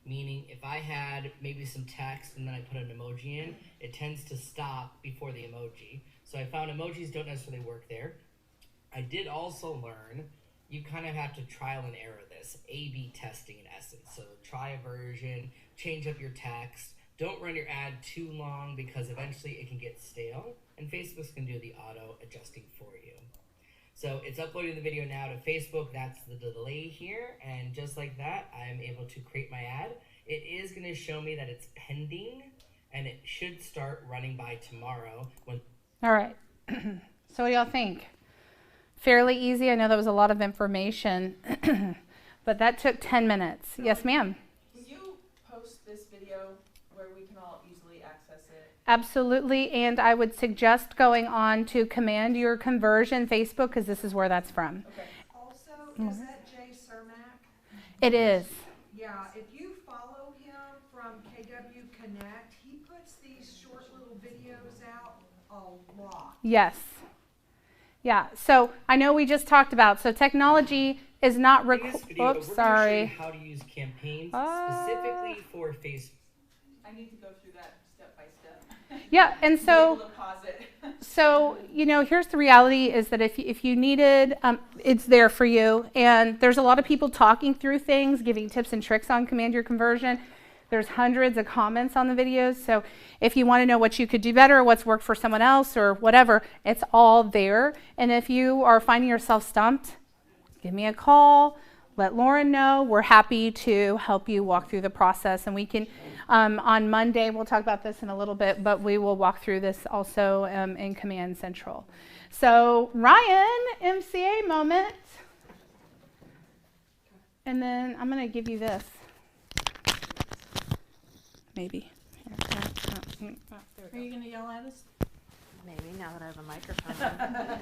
Meaning if I had maybe some text and then I put an emoji in, it tends to stop before the emoji. So I found emojis don't necessarily work there. I did also learn you kind of have to trial and error this, A/B testing in essence. So try a version, change up your text. Don't run your ad too long because eventually it can get stale, and Facebook's going to do the auto adjusting for you. So it's uploading the video now to Facebook. That's the delay here, and just like that, I'm able to create my ad. It is going to show me that it's pending, and it should start running by tomorrow. All right. So what do y'all think? Fairly easy. I know that was a lot of information, but that took 10 minutes. Yes, ma'am. Will you post this video where we can all easily access it? Absolutely, and I would suggest going on to Command Your Conversion Facebook, because this is where that's from. Okay. Also, is that Jay Cermak? It is. Yeah, if you follow him from KW Connect, he puts these short little videos out a lot. Yes. Yeah, so I know we just talked about, so technology is not Oops, sorry. How to use campaigns specifically for Facebook. I need to go through that step by step. Yeah, and so, Be able to pause it. so you know, here's the reality is that if you needed, it's there for you. And there's a lot of people talking through things, giving tips and tricks on Command Your Conversion. There's hundreds of comments on the videos. So if you want to know what you could do better, what's worked for someone else or whatever, it's all there. And if you are finding yourself stumped, give me a call. Let Lauren know. We're happy to help you walk through the process. And we can, on Monday, we'll talk about this in a little bit, but we will walk through this also in Command Central. So Ryan, MCA moment. And then I'm going to give you this. Maybe. Are you going to yell at us? Maybe, now that I have a microphone.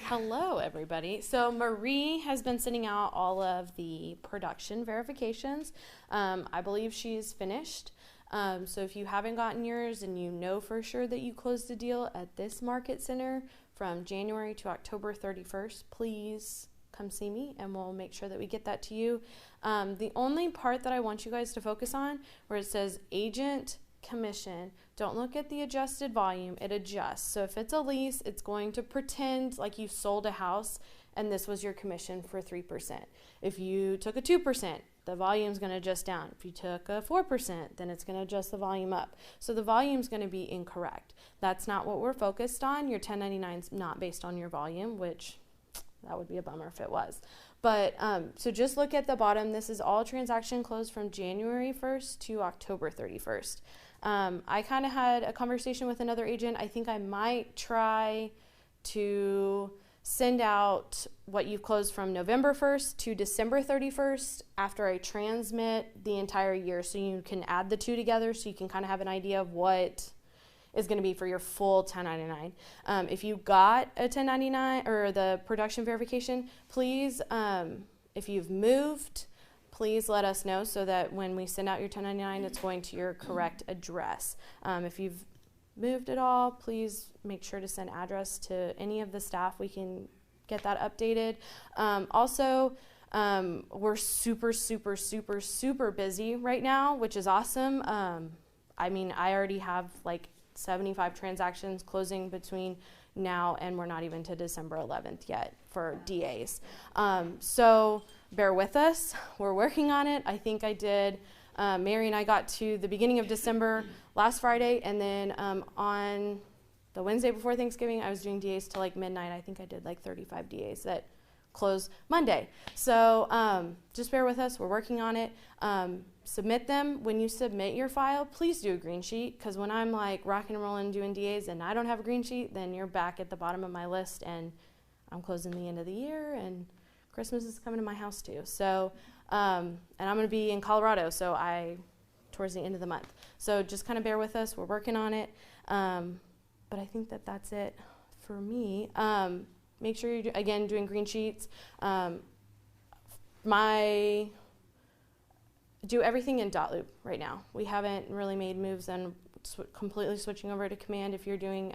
Hello, everybody. So Marie has been sending out all of the production verifications. I believe she's finished. So if you haven't gotten yours and you know for sure that you closed a deal at this market center from January to October 31st, please come see me and we'll make sure that we get that to you. The only part that I want you guys to focus on where it says agent commission, don't look at the adjusted volume. It adjusts. So if it's a lease, it's going to pretend like you sold a house and this was your commission for 3%. If you took a 2%, the volume's going to adjust down. If you took a 4%, then it's going to adjust the volume up. So the volume's going to be incorrect. That's not what we're focused on. Your 1099's not based on your volume, which that would be a bummer if it was. But so just look at the bottom. This is all transaction closed from January 1st to October 31st. I kind of had a conversation with another agent. I think I might try to send out what you've closed from November 1st to December 31st after I transmit the entire year, so you can add the two together so you can kind of have an idea of what is going to be for your full 1099. If you got a 1099 or the production verification, please, if you've moved, please let us know so that when we send out your 1099, it's going to your correct address. If you've moved at all, please make sure to send address to any of the staff. We can get that updated. Also, we're super busy right now, which is awesome. I mean, I already have like 75 transactions closing between now and we're not even to December 11th yet for DAs. So bear with us. We're working on it. I think I did. Mary and I got to the beginning of December last Friday, and then on the Wednesday before Thanksgiving, I was doing DAs till like midnight. I think I did like 35 DAs that close Monday. So just bear with us. We're working on it. Submit them. When you submit your file, please do a green sheet, because when I'm like rocking and rolling doing DAs and I don't have a green sheet, then you're back at the bottom of my list, and I'm closing the end of the year, and Christmas is coming to my house too. So, and I'm going to be in Colorado, so towards the end of the month. So just kind of bear with us. We're working on it. But I think that that's it for me. Make sure you're, again, doing green sheets. Do everything in Dotloop right now. We haven't really made moves and completely switching over to Command. If you're doing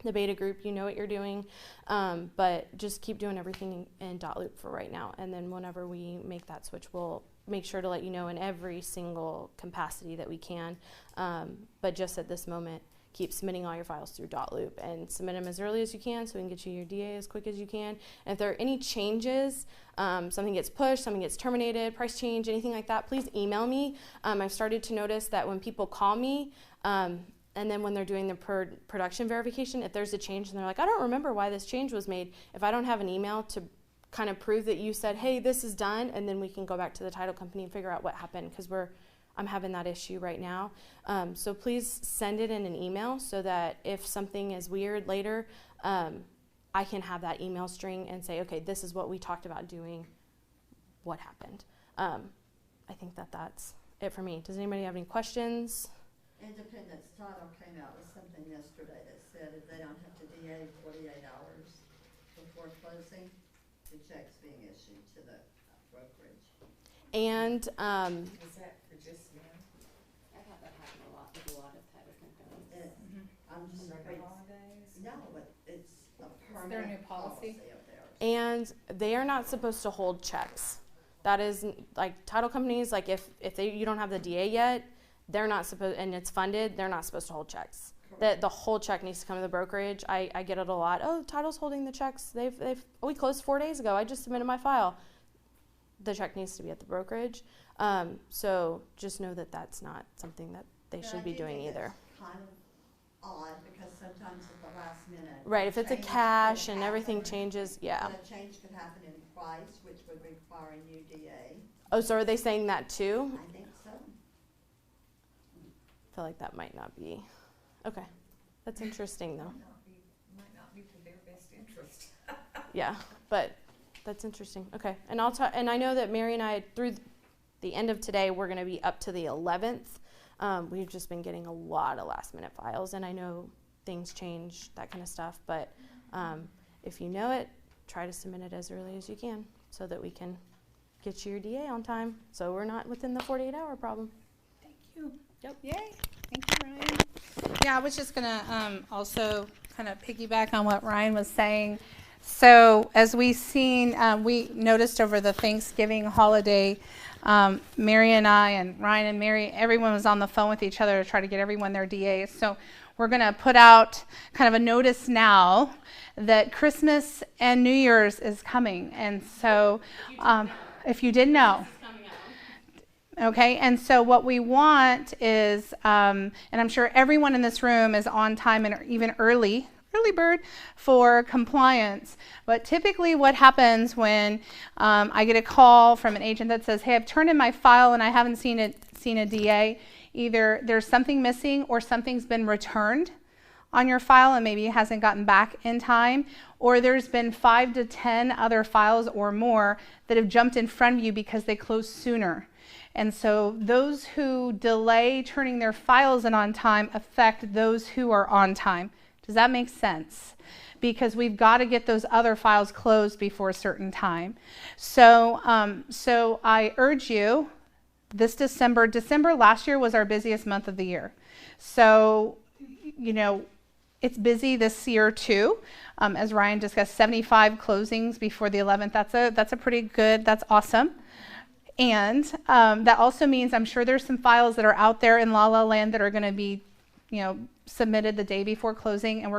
the beta group, you know what you're doing. But just keep doing everything in Dotloop for right now. And then whenever we make that switch, we'll make sure to let you know in every single capacity that we can. But just at this moment, keep submitting all your files through Dotloop and submit them as early as you can so we can get you your DA as quick as you can. And if there are any changes, something gets pushed, something gets terminated, price change, anything like that, please email me. I've started to notice that when people call me, and then when they're doing the production verification, if there's a change and they're like, I don't remember why this change was made, if I don't have an email to kind of prove that you said, hey, this is done, and then we can go back to the title company and figure out what happened, because I'm having that issue right now. So please send it in an email so that if something is weird later, I can have that email string and say, okay, this is what we talked about doing. What happened? I think that that's it for me. Does anybody have any questions? Independence Title came out with something yesterday that said if they don't have to DA 48 hours before closing, the check's being issued to the brokerage. And Is that for just now? I thought that happened a lot with a lot of title companies. I'm just During the holidays? No, but it's a Is there a new permanent policy? of theirs. and they are not supposed to hold checks. That is like title companies, like if you don't have the DA yet, they're not supposed, and it's funded, they're not supposed to hold checks. The whole check needs to come to the brokerage. I get it a lot. Oh, title's holding the checks. We closed 4 days ago. I just submitted my file. The check needs to be at the brokerage. So just know that that's not something that they should be doing either. Kind of odd because sometimes at the last minute. Right, if it's a cash and everything changes, yeah. But a change could happen in price, which would require a new DA. Oh, so are they saying that too? I think so. I feel like that might not be. Okay, that's interesting though. Might not be to their best interest. Yeah, but that's interesting. Okay, and and I know that Mary and I, through the end of today, we're going to be up to the 11th. We've just been getting a lot of last minute files, and I know things change, that kind of stuff. But if you know it, try to submit it as early as you can so that we can get you your DA on time, so we're not within the 48-hour problem. Thank you. Yep. Yay. Thank you, Ryan. Yeah, I was just going to also kind of piggyback on what Ryan was saying. So as we noticed over the Thanksgiving holiday, Mary and I and Ryan and Mary, everyone was on the phone with each other to try to get everyone their DAs. So we're going to put out kind of a notice now that Christmas and New Year's is coming. And so if you didn't know. Okay, and so what we want is, and I'm sure everyone in this room is on time and even early bird for compliance. But typically what happens when I get a call from an agent that says, hey, I've turned in my file and I haven't seen a DA, either there's something missing or something's been returned on your file and maybe it hasn't gotten back in time, or there's been 5 to 10 other files or more that have jumped in front of you because they closed sooner. And so those who delay turning their files in on time affect those who are on time. Does that make sense? Because we've got to get those other files closed before a certain time. So I urge you, this December last year was our busiest month of the year. So, it's busy this year too. As Ryan discussed, 75 closings before the 11th. That's a pretty good, that's awesome. And that also means I'm sure there's some files that are out there in La La Land that are going to be, submitted the day before closing, and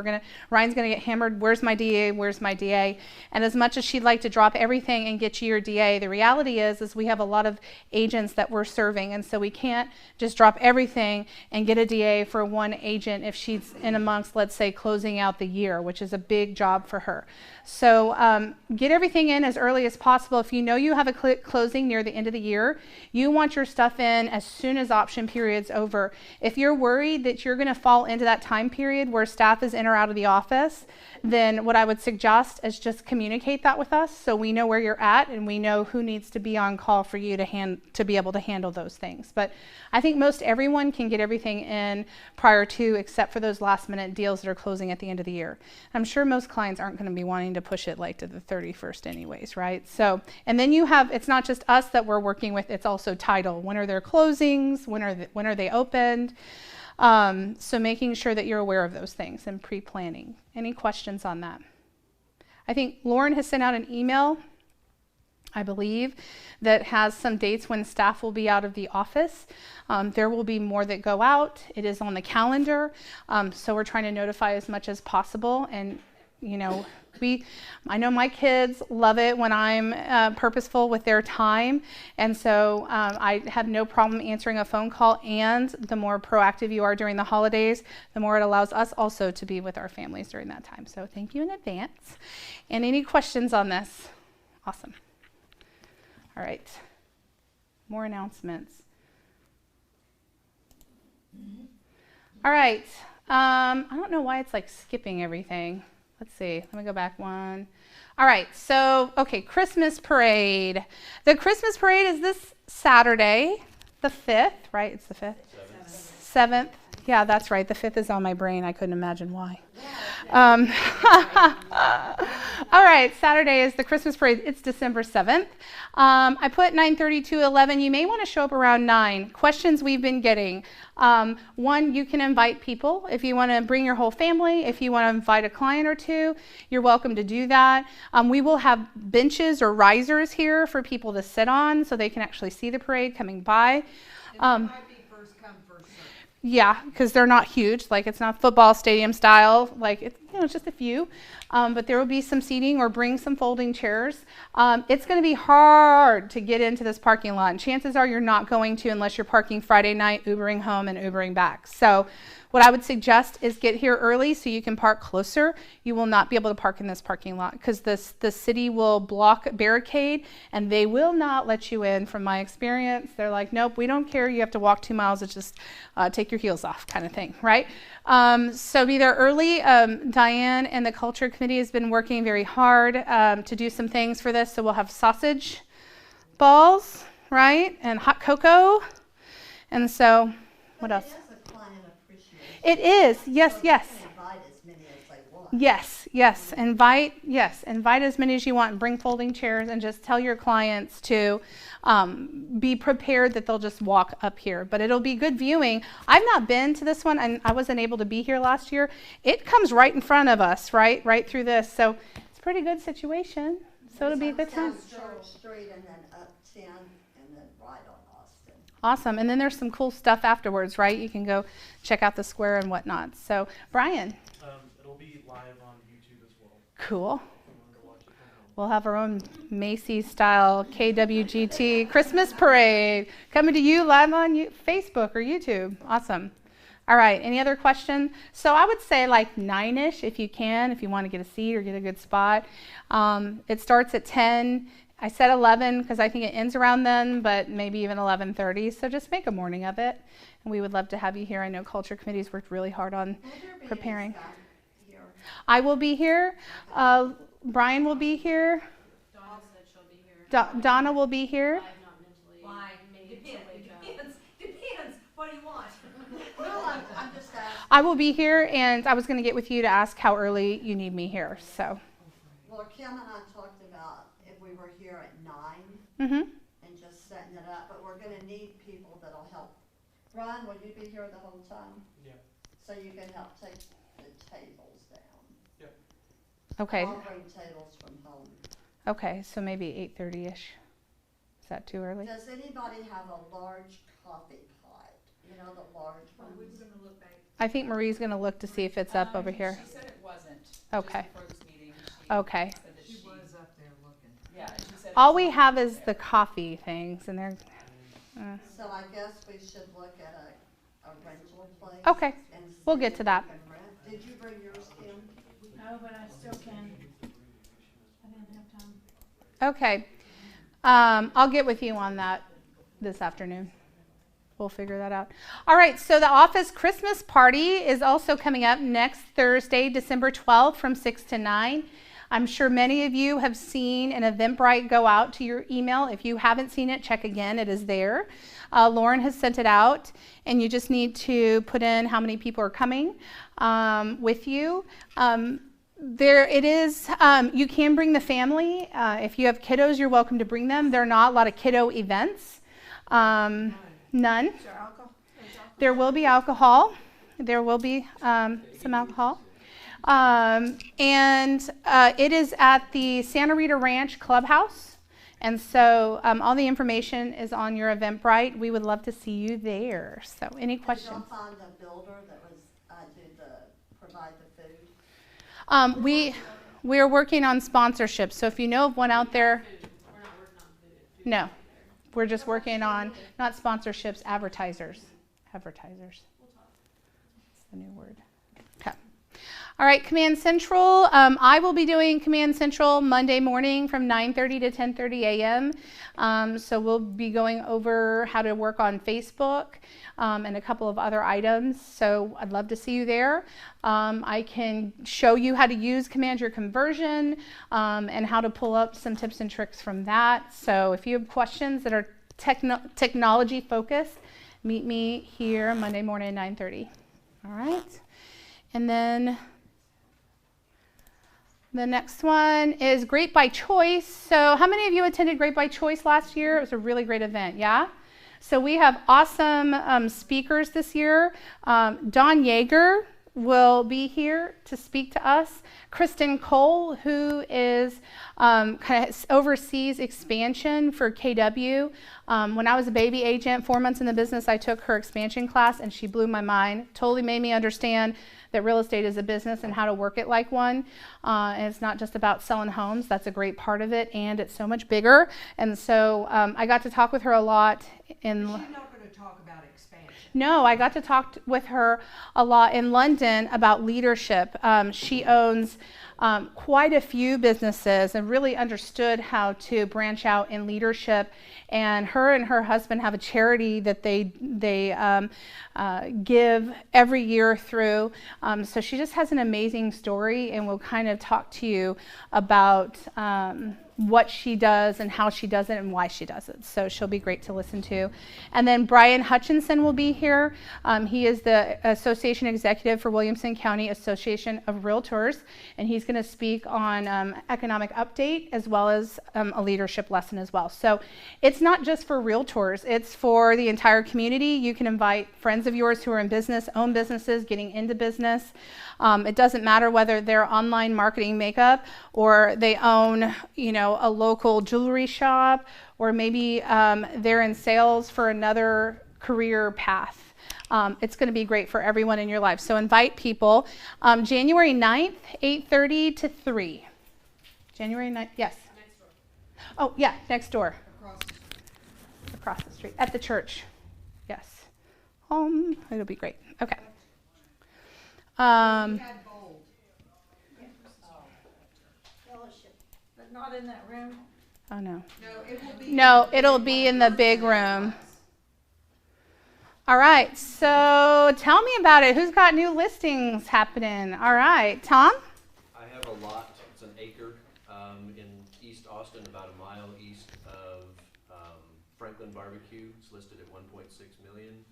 Ryan's going to get hammered, where's my DA, where's my DA? And as much as she'd like to drop everything and get you your DA, the reality is we have a lot of agents that we're serving, and so we can't just drop everything and get a DA for one agent if she's in amongst, let's say, closing out the year, which is a big job for her. So get everything in as early as possible. If you know you have a closing near the end of the year, you want your stuff in as soon as option period's over. If you're worried that you're going to fall into that time period where staff is in or out of the office, then what I would suggest is just communicate that with us so we know where you're at and we know who needs to be on call for you to be able to handle those things. But I think most everyone can get everything in prior to, except for those last minute deals that are closing at the end of the year. I'm sure most clients aren't going to be wanting to push it like to the 31st anyways, right? So, and then it's not just us that we're working with, it's also title. When are their closings? When are they opened? So making sure that you're aware of those things and pre-planning. Any questions on that? I think Lauren has sent out an email, I believe, that has some dates when staff will be out of the office. There will be more that go out. It is on the calendar. So we're trying to notify as much as possible. And, I know my kids love it when I'm purposeful with their time. And so I have no problem answering a phone call. And the more proactive you are during the holidays, the more it allows us also to be with our families during that time. So thank you in advance. And any questions on this? Awesome. All right. More announcements. All right. I don't know why it's like skipping everything. Let's see. Let me go back one. All right. So, okay, Christmas parade. The Christmas parade is this Saturday, the 5th, right? It's the 5th? 7th. Yeah, that's right. The 5th is on my brain. I couldn't imagine why. All right, Saturday is the Christmas parade. It's December 7th. I put 9:30 to 11. You may want to show up around 9. Questions we've been getting. One, you can invite people. If you want to bring your whole family, if you want to invite a client or two, you're welcome to do that. We will have benches or risers here for people to sit on so they can actually see the parade coming by. Yeah, because they're not huge. Like, it's not football stadium style. Like, it's just a few. But there will be some seating, or bring some folding chairs. It's going to be hard to get into this parking lot. And chances are you're not going to unless you're parking Friday night, Ubering home, and Ubering back. So what I would suggest is get here early so you can park closer. You will not be able to park in this parking lot because the city will barricade, and they will not let you in. From my experience, they're like, nope, we don't care. You have to walk 2 miles. It's just take your heels off kind of thing, right? So be there early. Diane and the Culture Committee has been working very hard to do some things for this. So we'll have sausage balls, right? And hot cocoa. And so, what else? It is, yes. Yes. Invite as many as you want, and bring folding chairs, and just tell your clients to be prepared that they'll just walk up here. But it'll be good viewing. I've not been to this one, and I wasn't able to be here last year. It comes right in front of us, right through this. So it's pretty good situation. So it'll be a good time. Down Church Street and then up 10 and then right on Austin. Awesome. And then there's some cool stuff afterwards, right? You can go check out the square and whatnot. So, Brian. It'll be live on YouTube as well. Cool. We'll have our own Macy's style KWGT Christmas parade coming to you live on Facebook or YouTube. Awesome. All right. Any other questions? So I would say like 9-ish if you can, if you want to get a seat or get a good spot. It starts at 10. I said 11 because I think it ends around then, but maybe even 11:30. So just make a morning of it. And we would love to have you here. I know Culture Committee's worked really hard on preparing. I will be here. Brian will be here. Donna said she'll be here. Donna will be here. Why? Depends. What do you want? No, I'm just asking. I will be here, and I was going to get with you to ask how early you need me here. So. Well, Kim and I talked about if we were here at 9 and just setting it up, but we're going to need people that'll help. Ron, will you be here the whole time? Yeah. So you can help take the tables down. Okay. I'll bring tables from home. Okay, so maybe 8:30-ish. Is that too early? Does anybody have a large coffee pot? You know, the large ones? We were gonna look back. I think Marie's going to look to see if it's up over here. She said it wasn't. Okay. Just before this meeting, Okay. said that She was up there looking. Yeah, she said. All we have is the coffee things, and they're. So I guess we should look at a rental place. Okay. And We'll see get if to we that. can rent. Did you bring yours, Kim? No, but I still can. I didn't have time. Okay. I'll get with you on that this afternoon. We'll figure that out. All right, so the office Christmas party is also coming up next Thursday, December 12th from 6 to 9. I'm sure many of you have seen an Eventbrite go out to your email. If you haven't seen it, check again. It is there. Lauren has sent it out, and you just need to put in how many people are coming with you. There it is. You can bring the family. If you have kiddos, you're welcome to bring them. There are not a lot of kiddo events. None. Is there alcohol? There will be alcohol. There will be some alcohol. And it is at the Santa Rita Ranch Clubhouse. And so all the information is on your Eventbrite. We would love to see you there. So any questions? Did y'all find a builder that was provide the food? We're working on sponsorships. So if you know of one out there, no, we're just working on not sponsorships, advertisers. Advertisers. That's the new word. Okay. All right, Command Central. I will be doing Command Central Monday morning from 9:30 to 10:30 a.m. So we'll be going over how to work on Facebook and a couple of other items. So I'd love to see you there. I can show you how to use Command Your Conversion and how to pull up some tips and tricks from that. So if you have questions that are technology focused, meet me here Monday morning at 9:30. All right. And then the next one is Great by Choice. So how many of you attended Great by Choice last year? It was a really great event, yeah? So we have awesome speakers this year. Don Yeager will be here to speak to us. Kristen Cole, who is kind of oversees expansion for KW. When I was a baby agent, 4 months in the business, I took her expansion class, and she blew my mind. Totally made me understand that real estate is a business and how to work it like one. And it's not just about selling homes. That's a great part of it, and it's so much bigger. And so I got to talk with her a lot. She's not going to talk about expansion. No, I got to talk with her a lot in London about leadership. She owns quite a few businesses and really understood how to branch out in leadership. And her husband have a charity that they give every year through. So she just has an amazing story, and we'll kind of talk to you about what she does and how she does it and why she does it. So she'll be great to listen to. And then Brian Hutchinson will be here. He is the Association Executive for Williamson County Association of Realtors, and he's He's going to speak on economic update as well as a leadership lesson as well. So it's not just for realtors, it's for the entire community. You can invite friends of yours who are in business, own businesses, getting into business. It doesn't matter whether they're online marketing makeup or they own, a local jewelry shop, or maybe they're in sales for another career path. It's going to be great for everyone in your life. So invite people. January 9th, 8:30 to 3. January 9th, yes. Next door. Oh, yeah, next door. Across the street. Across the street. At the church. Yes. It'll be great. Okay. We had bold. Fellowship, but not in that room. Oh, no. No, it'll be in the big room. All right, so tell me about it. Who's got new listings happening? All right, Tom? I have a lot, it's an acre, in East Austin, about a mile east of Franklin Barbecue. It's listed at 1.6 million.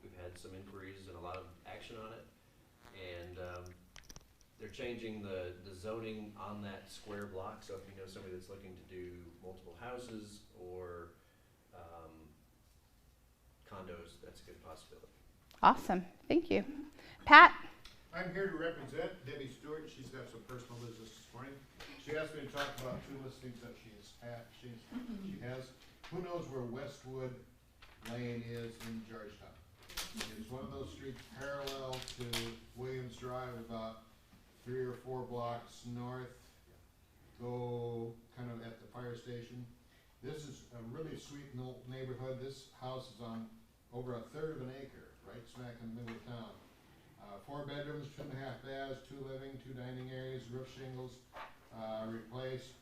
We've had some inquiries and a lot of action on it. And they're changing the zoning on that square block. So if you know somebody that's looking to do multiple houses or condos, that's a good possibility. Awesome. Thank you. Pat? I'm here to represent Debbie Stewart. She's got some personal business this morning. She asked me to talk about 2 listings that she has. Who knows where Westwood Lane is in Georgetown? It's one of those streets parallel to Williams Drive, about 3 or 4 blocks north. Go kind of at the fire station. This is a really sweet neighborhood. This house is on over 1/3 of an acre, right smack in the middle of town. 4 bedrooms, 2.5 baths, 2 living, 2 dining areas, roof shingles, replaced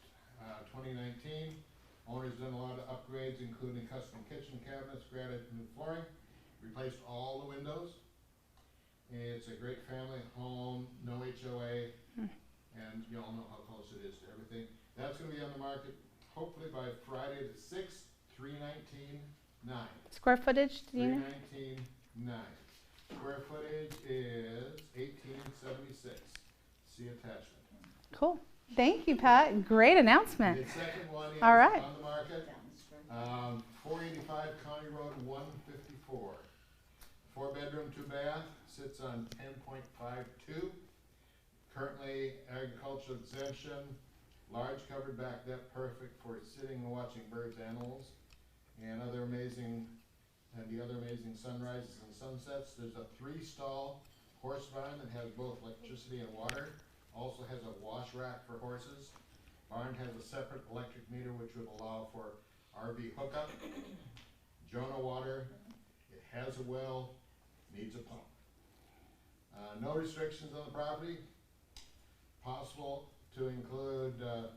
2019. Owner's done a lot of upgrades, including custom kitchen cabinets, granite new flooring, replaced all the windows. It's a great family home, no HOA, and you all know how close it is to everything. That's going to be on the market hopefully by Friday the 6th, $319,900. Square footage, do you know? $319,900. Square footage is 1876. See attachment. Cool. Thank you, Pat. Great announcement. The second one is All right. on the market. 485 County Road 154. 4 bedroom, 2 bath, sits on 10.52. Currently agricultural exemption, large covered back deck, perfect for sitting and watching birds, animals, and the other amazing sunrises and sunsets. There's a 3-stall horse barn that has both electricity and water. Also has a wash rack for horses. Barn has a separate electric meter which would allow for RV hookup. Jonah water. It has a well. Needs a pump. No restrictions on the property. Possible to include a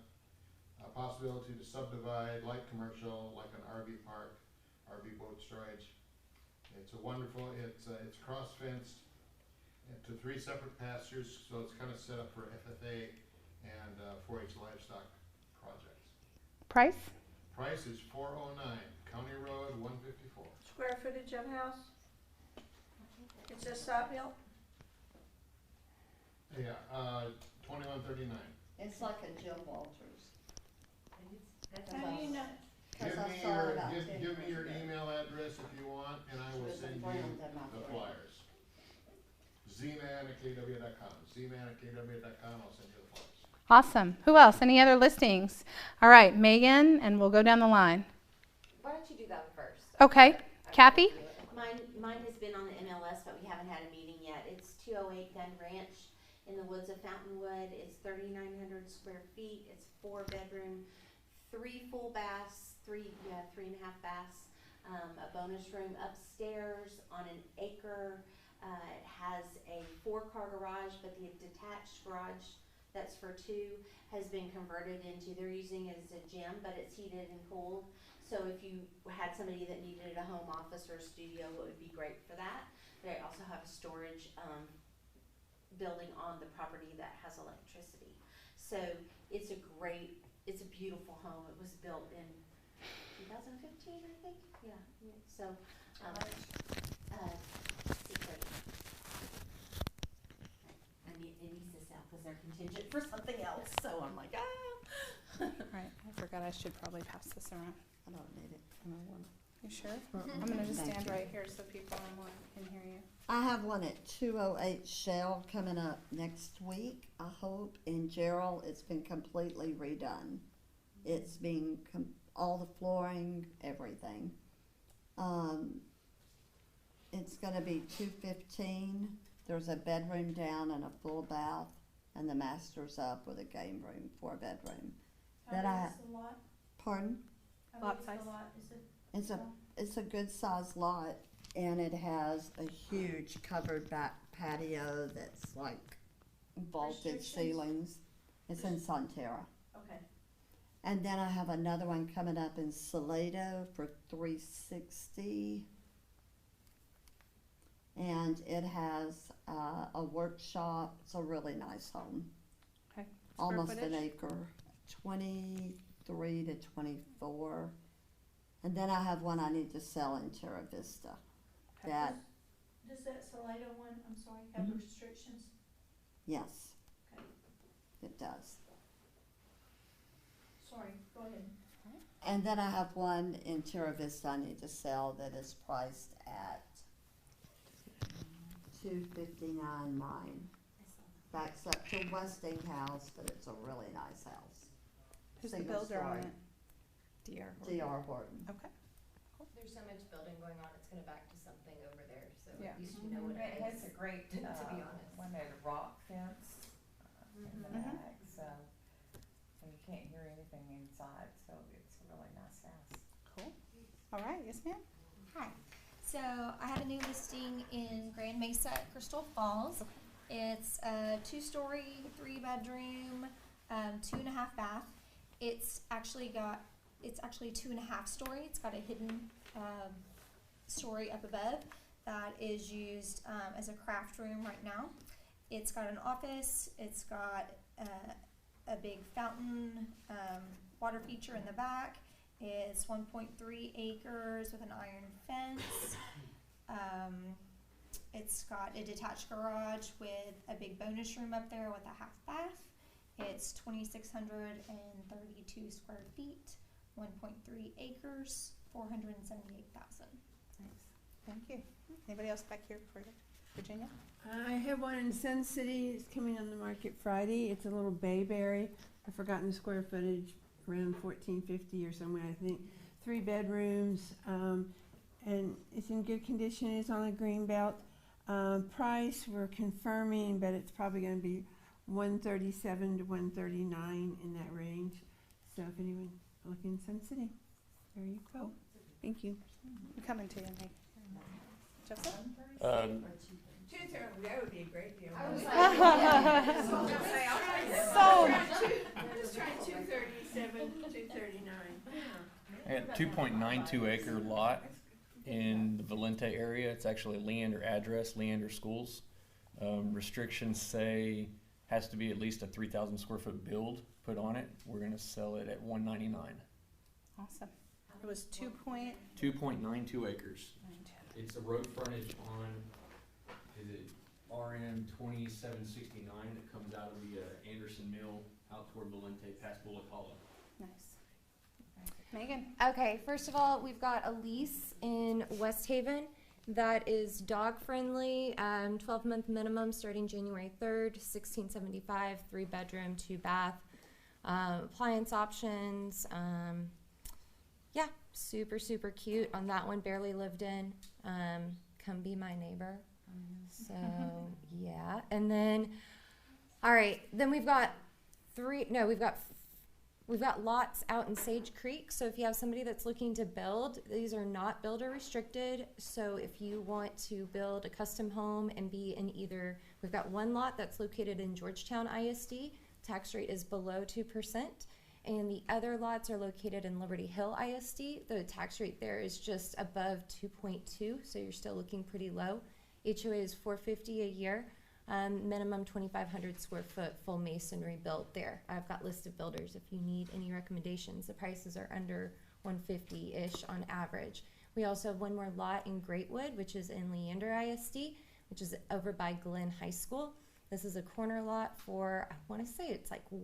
possibility to subdivide light commercial like an RV park, RV boat storage. It's a wonderful, it's cross fenced to 3 separate pastures, so it's kind of set up for FFA and 4-H livestock projects. Price? Price is $409, County Road 154. Square footage of house? It's just site built? Yeah, 2139. It's like a Jim Walters. How do you know? Give me your email address if you want, and I will send you the flyers. zman@kw.com. zman@kw.com, I'll send you the flyers. Awesome. Who else? Any other listings? All right, Megan, and we'll go down the line. Why don't you do that first? Okay. Kathy? Mine has been on the MLS, but we haven't had a meeting yet. It's 208 Gun Ranch in the woods of Fountainwood. It's 3,900 square feet. It's 4 bedroom, 3 full baths, 3.5 baths, a bonus room upstairs on an acre. It has a 4-car garage, but the detached garage that's for 2 has been converted into, they're using it as a gym, but it's heated and cooled. So if you had somebody that needed a home office or a studio, it would be great for that. They also have a storage building on the property that has electricity. So it's a beautiful home. It was built in 2015, I think. Yeah. So, secret. It needs to sell. because they're contingent for something else, so I'm like, Right, I forgot I should probably pass this around. I don't need it. I don't want it. You sure? I'm gonna just Thank stand you. right here so people online can hear you. I have one at 208 Shell coming up next week, I hope. In Gerald, it's been completely redone. It's been all the flooring, everything. It's gonna be 215. There's a bedroom down and a full bath, and the master's up with a game room, 4-bedroom. How big is the lot? Pardon? How Lot big is size? the lot? Is it? It's a good sized lot, and it has a huge covered back patio that's like vaulted Restrictions? ceilings. It's in Sonterra. Okay. And then I have another one coming up in Salado for 360. And it has a workshop. It's a really nice home. Okay. Almost Square an footage? acre, 23 to 24. And then I have one I need to sell in Terra Vista. Okay. That, Does that Salado one, I'm sorry, have Mhm. restrictions? yes, Okay. it does. Sorry, go ahead. And then I have one in Terra Vista I need to sell that is priced at $259 mine. Backs up to Westinghouse, but it's a really nice house. Who's the Single builder on story. it? DR. D.R. Horton. Okay. There's so much building going on, it's gonna back to something over there, so Yeah. at least you know what It it has is. a great, to be honest. one at a rock fence in the Mhm. back, so you can't hear anything inside, so it's a really nice house. Cool. All right, yes ma'am? Hi. So I have a new listing in Grand Mesa at Crystal Falls. It's a 2-story, 3-bedroom, 2.5 bath. It's actually 2.5 story. It's got a hidden story up above that is used as a craft room right now. It's got an office. It's got a big fountain water feature in the back. It's 1.3 acres with an iron fence. It's got a detached garage with a big bonus room up there with a half bath. It's 2,632 square feet, 1.3 acres, 478,000. Nice. Thank you. Anybody else back here for you? Virginia? I have one in Sun City. It's coming on the market Friday. It's a little bayberry. I've forgotten the square footage, around 1450 or somewhere, I think. 3 bedrooms, and it's in good condition. It's on the green belt. Price we're confirming, but it's probably going to be $137 to $139 in that range. So if anyone looking in Sun City, there you go. Thank you. I'm coming to you, Meg. Joseph? 230, that would be a great deal. Sold. I'm just trying 237, 239. At 2.92 acre lot in the Valente area. It's actually a Leander address, Leander Schools. Restrictions say has to be at least a 3,000 square foot build put on it. We're going to sell it at $199. Awesome. It was 2.92 acres. It's a road frontage on, is it RM 2769 that comes out of the Anderson Mill out toward Valente past Bullock Hollow. Nice. Megan? Okay, first of all, we've got a lease in West Haven that is dog friendly, 12-month minimum starting January 3rd, 1675, 3-bedroom, 2-bath, appliance options. Yeah, super, super cute on that one, barely lived in. Come be my neighbor. So, yeah. And then, all right, then we've got we've got lots out in Sage Creek. So if you have somebody that's looking to build, these are not builder restricted. So if you want to build a custom home and be in either, we've got one lot that's located in Georgetown ISD. Tax rate is below 2%. And the other lots are located in Liberty Hill ISD. The tax rate there is just above 2.2, so you're still looking pretty low. HOA is $450 a year. Minimum 2,500 square foot full masonry built there. I've got listed builders if you need any recommendations. The prices are under 150-ish on average. We also have one more lot in Greatwood, which is in Leander ISD, which is over by Glenn High School. This is a corner lot for, I want to say it's like 10, is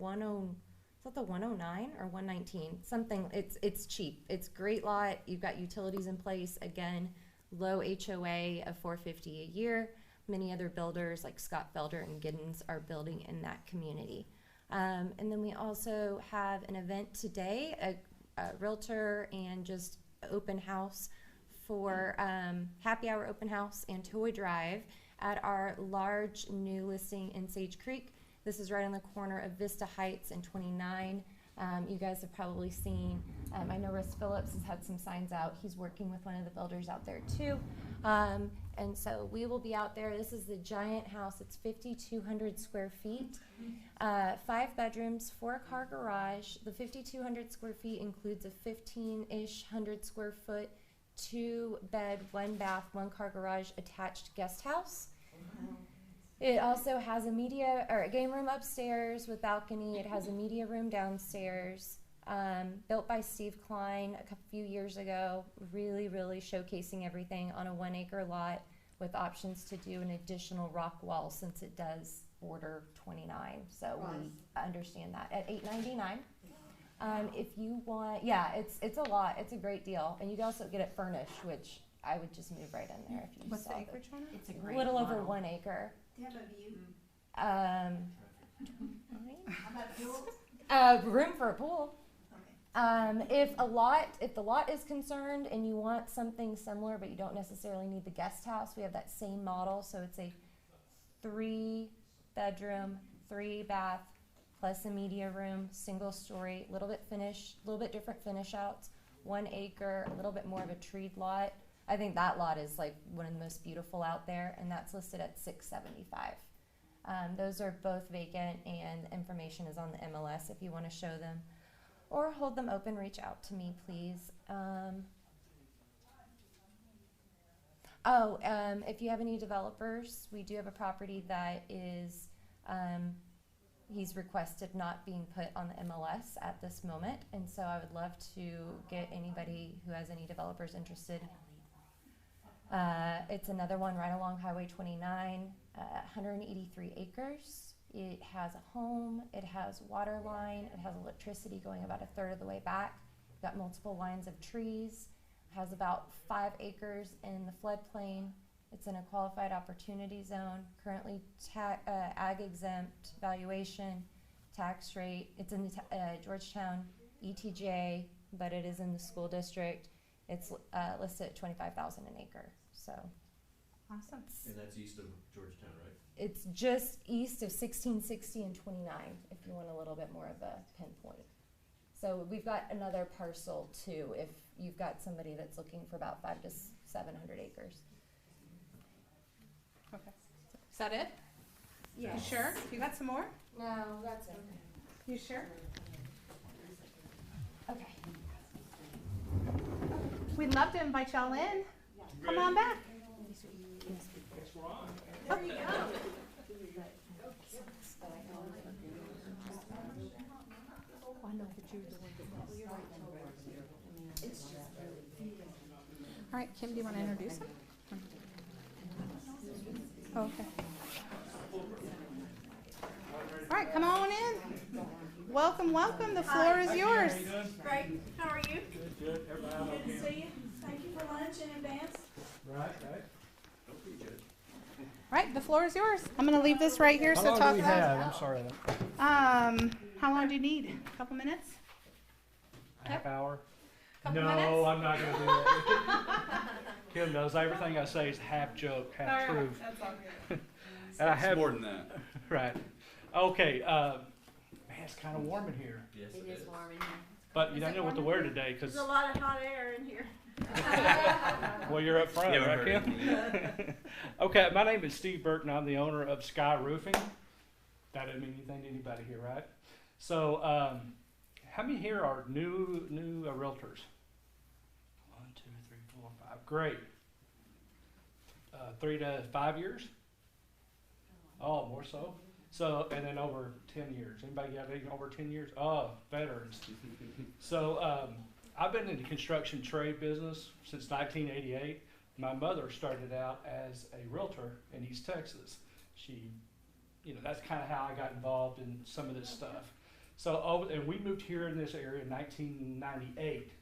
that the 109 or 119? Something, it's cheap. It's a great lot. You've got utilities in place. Again, low HOA of $450 a year. Many other builders like Scott Felder and Giddens are building in that community. And then we also have an event today, a realtor and just open house for happy hour open house and toy drive at our large new listing in Sage Creek. This is right on the corner of Vista Heights and 29. You guys have probably seen, I know Russ Phillips has had some signs out. He's working with one of the builders out there too. And so we will be out there. This is the giant house. It's 5,200 square feet, 5 bedrooms, 4-car garage. The 5,200 square feet includes a 15-ish 100 square foot, 2-bed, 1-bath, 1-car garage attached guest house. It also has a game room upstairs with balcony. It has a media room downstairs. Built by Steve Klein a few years ago, really, really showcasing everything on a 1-acre lot with options to do an additional rock wall since it does border 29. So we understand that at $899. If you want, yeah, it's a lot. It's a great deal, and you can also get it furnished, which I would just move right in there if you What's saw the acreage on it? It's a little over 1 acre. Do you have a view? 29. How about pool? Room for a pool. If the lot is concerned and you want something similar, but you don't necessarily need the guest house, we have that same model. So it's a 3-bedroom, 3-bath, plus a media room, single story, a little bit different finish outs, 1 acre, a little bit more of a treed lot. I think that lot is like one of the most beautiful out there, and that's listed at $675. Those are both vacant, and information is on the MLS if you want to show them. Or hold them open, reach out to me, please. If you have any developers, we do have a property that is, he's requested not being put on the MLS at this moment, and so I would love to get anybody who has any developers interested. It's another one right along Highway 29, 183 acres. It has a home, it has water line, it has electricity going about 1/3 of the way back. Got multiple lines of trees. Has about 5 acres in the floodplain. It's in a qualified opportunity zone. Currently ag exempt valuation, tax rate. It's in the Georgetown ETJ, but it is in the school district. It's listed at $25,000 an acre. So. Awesome. And that's east of Georgetown, right? It's just east of 1660 and 29, if you want a little bit more of a pinpoint. So we've got another parcel too, if you've got somebody that's looking for about 500 to 700 acres. Okay. Is that it? Yes. You sure? You got some more? No, that's it. You sure? Okay. We'd love to invite y'all in. Come on back. There you go. All right, Kim, do you want to introduce him? Oh, okay. All right, come on in. Welcome, welcome. The floor is yours. Great. How are you? Good. Everybody Good to see you. Thank you for lunch in advance. Right. All right, the floor is yours. I'm going to leave this right here. How so long talk do we about. have? I'm sorry. How long do you need? A couple minutes? A half hour? Couple No, minutes? I'm not going to do that. Kim knows everything I say is half joke, half truth. That's all good. And I have more than that. Right. Okay. Man, it's kind of warm in here. Yes, It is warm in here. But you don't know what to wear today because. There's a lot of hot air in here. Well, you're up front, You right, haven't heard Kim? anything Okay, my name is Steve Burton. I'm the owner of Sky Roofing. That doesn't mean anything to anybody here, right? So, how many here are new realtors? 1, 2, 3, 4, 5. Great. 3 to 5 years? Oh, more so. So, and then over 10 years. Anybody got anything over 10 years? Oh, veterans. So, I've been in the construction trade business since 1988. My mother started out as a realtor in East Texas. She that's kind of how I got involved in some of this stuff. So, and we moved here in this area in 1998.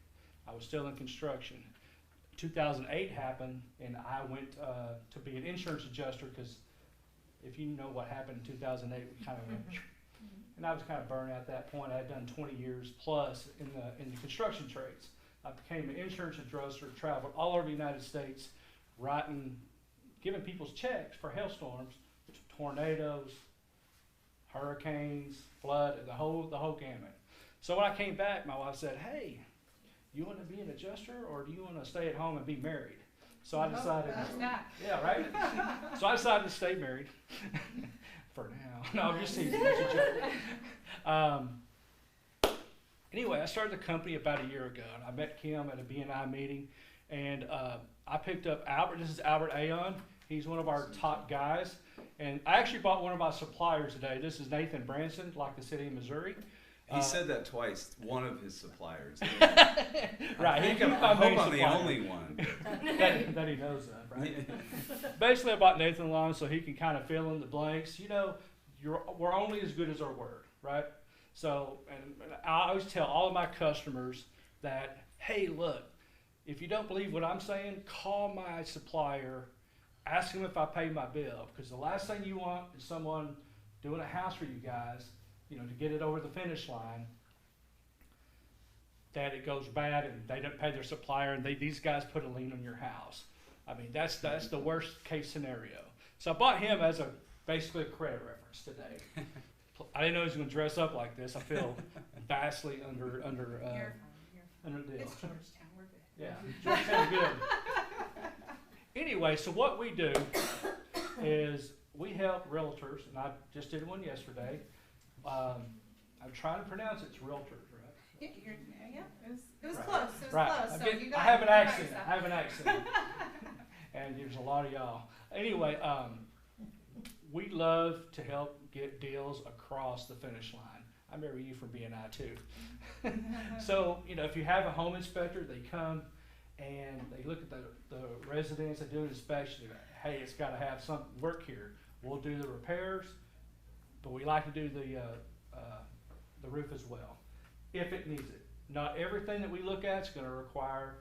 I was still in construction. 2008 happened, and I went to be an insurance adjuster, because if you know what happened in 2008, we kind of went, and I was kind of burned at that point. I had done 20 years plus in the construction trades. I became an insurance adjuster, traveled all over the United States, giving people's checks for hailstorms, tornadoes, hurricanes, flood, the whole gamut. So when I came back, my wife said, "Hey, you want to be an adjuster, or do you want to stay at home and be married?" So I decided, yeah, right? So I decided to stay married for now. No, I'm just teasing. Anyway, I started the company about a year ago, and I met Kim at a BNI meeting, and I picked up Albert. This is Albert Aon. He's one of our top guys, and I actually bought one of my suppliers today. This is Nathan Branson, like the city of Missouri. He said that twice. One of his suppliers. Right. I hope I'm the only one that he knows of, right? Basically, I bought Nathan along so he can kind of fill in the blanks. We're only as good as our word, right? So, and I always tell all of my customers that, hey, look, if you don't believe what I'm saying, call my supplier, ask him if I paid my bill, because the last thing you want is someone doing a house for you guys, to get it over the finish line, that it goes bad and they don't pay their supplier, and these guys put a lien on your house. I mean, that's the worst case scenario. So I bought him as basically a credit reference today. I didn't know he was going to dress up like this. I feel vastly under the deal. It's Georgetown, we're good. Yeah, Georgetown, good. Anyway, so what we do is we help realtors, and I just did one yesterday. I'm trying to pronounce it. It's realtors, right? Yeah, it was right. close. It was right. close. So you got I have an it right, accent. so. I have an accent. And there's a lot of y'all. Anyway, we love to help get deals across the finish line. I remember you from BNI too. So, if you have a home inspector, they come and they look at the residence, they do an inspection. Hey, it's got to have some work here. We'll do the repairs, but we like to do the roof as well, if it needs it. Not everything that we look at is going to require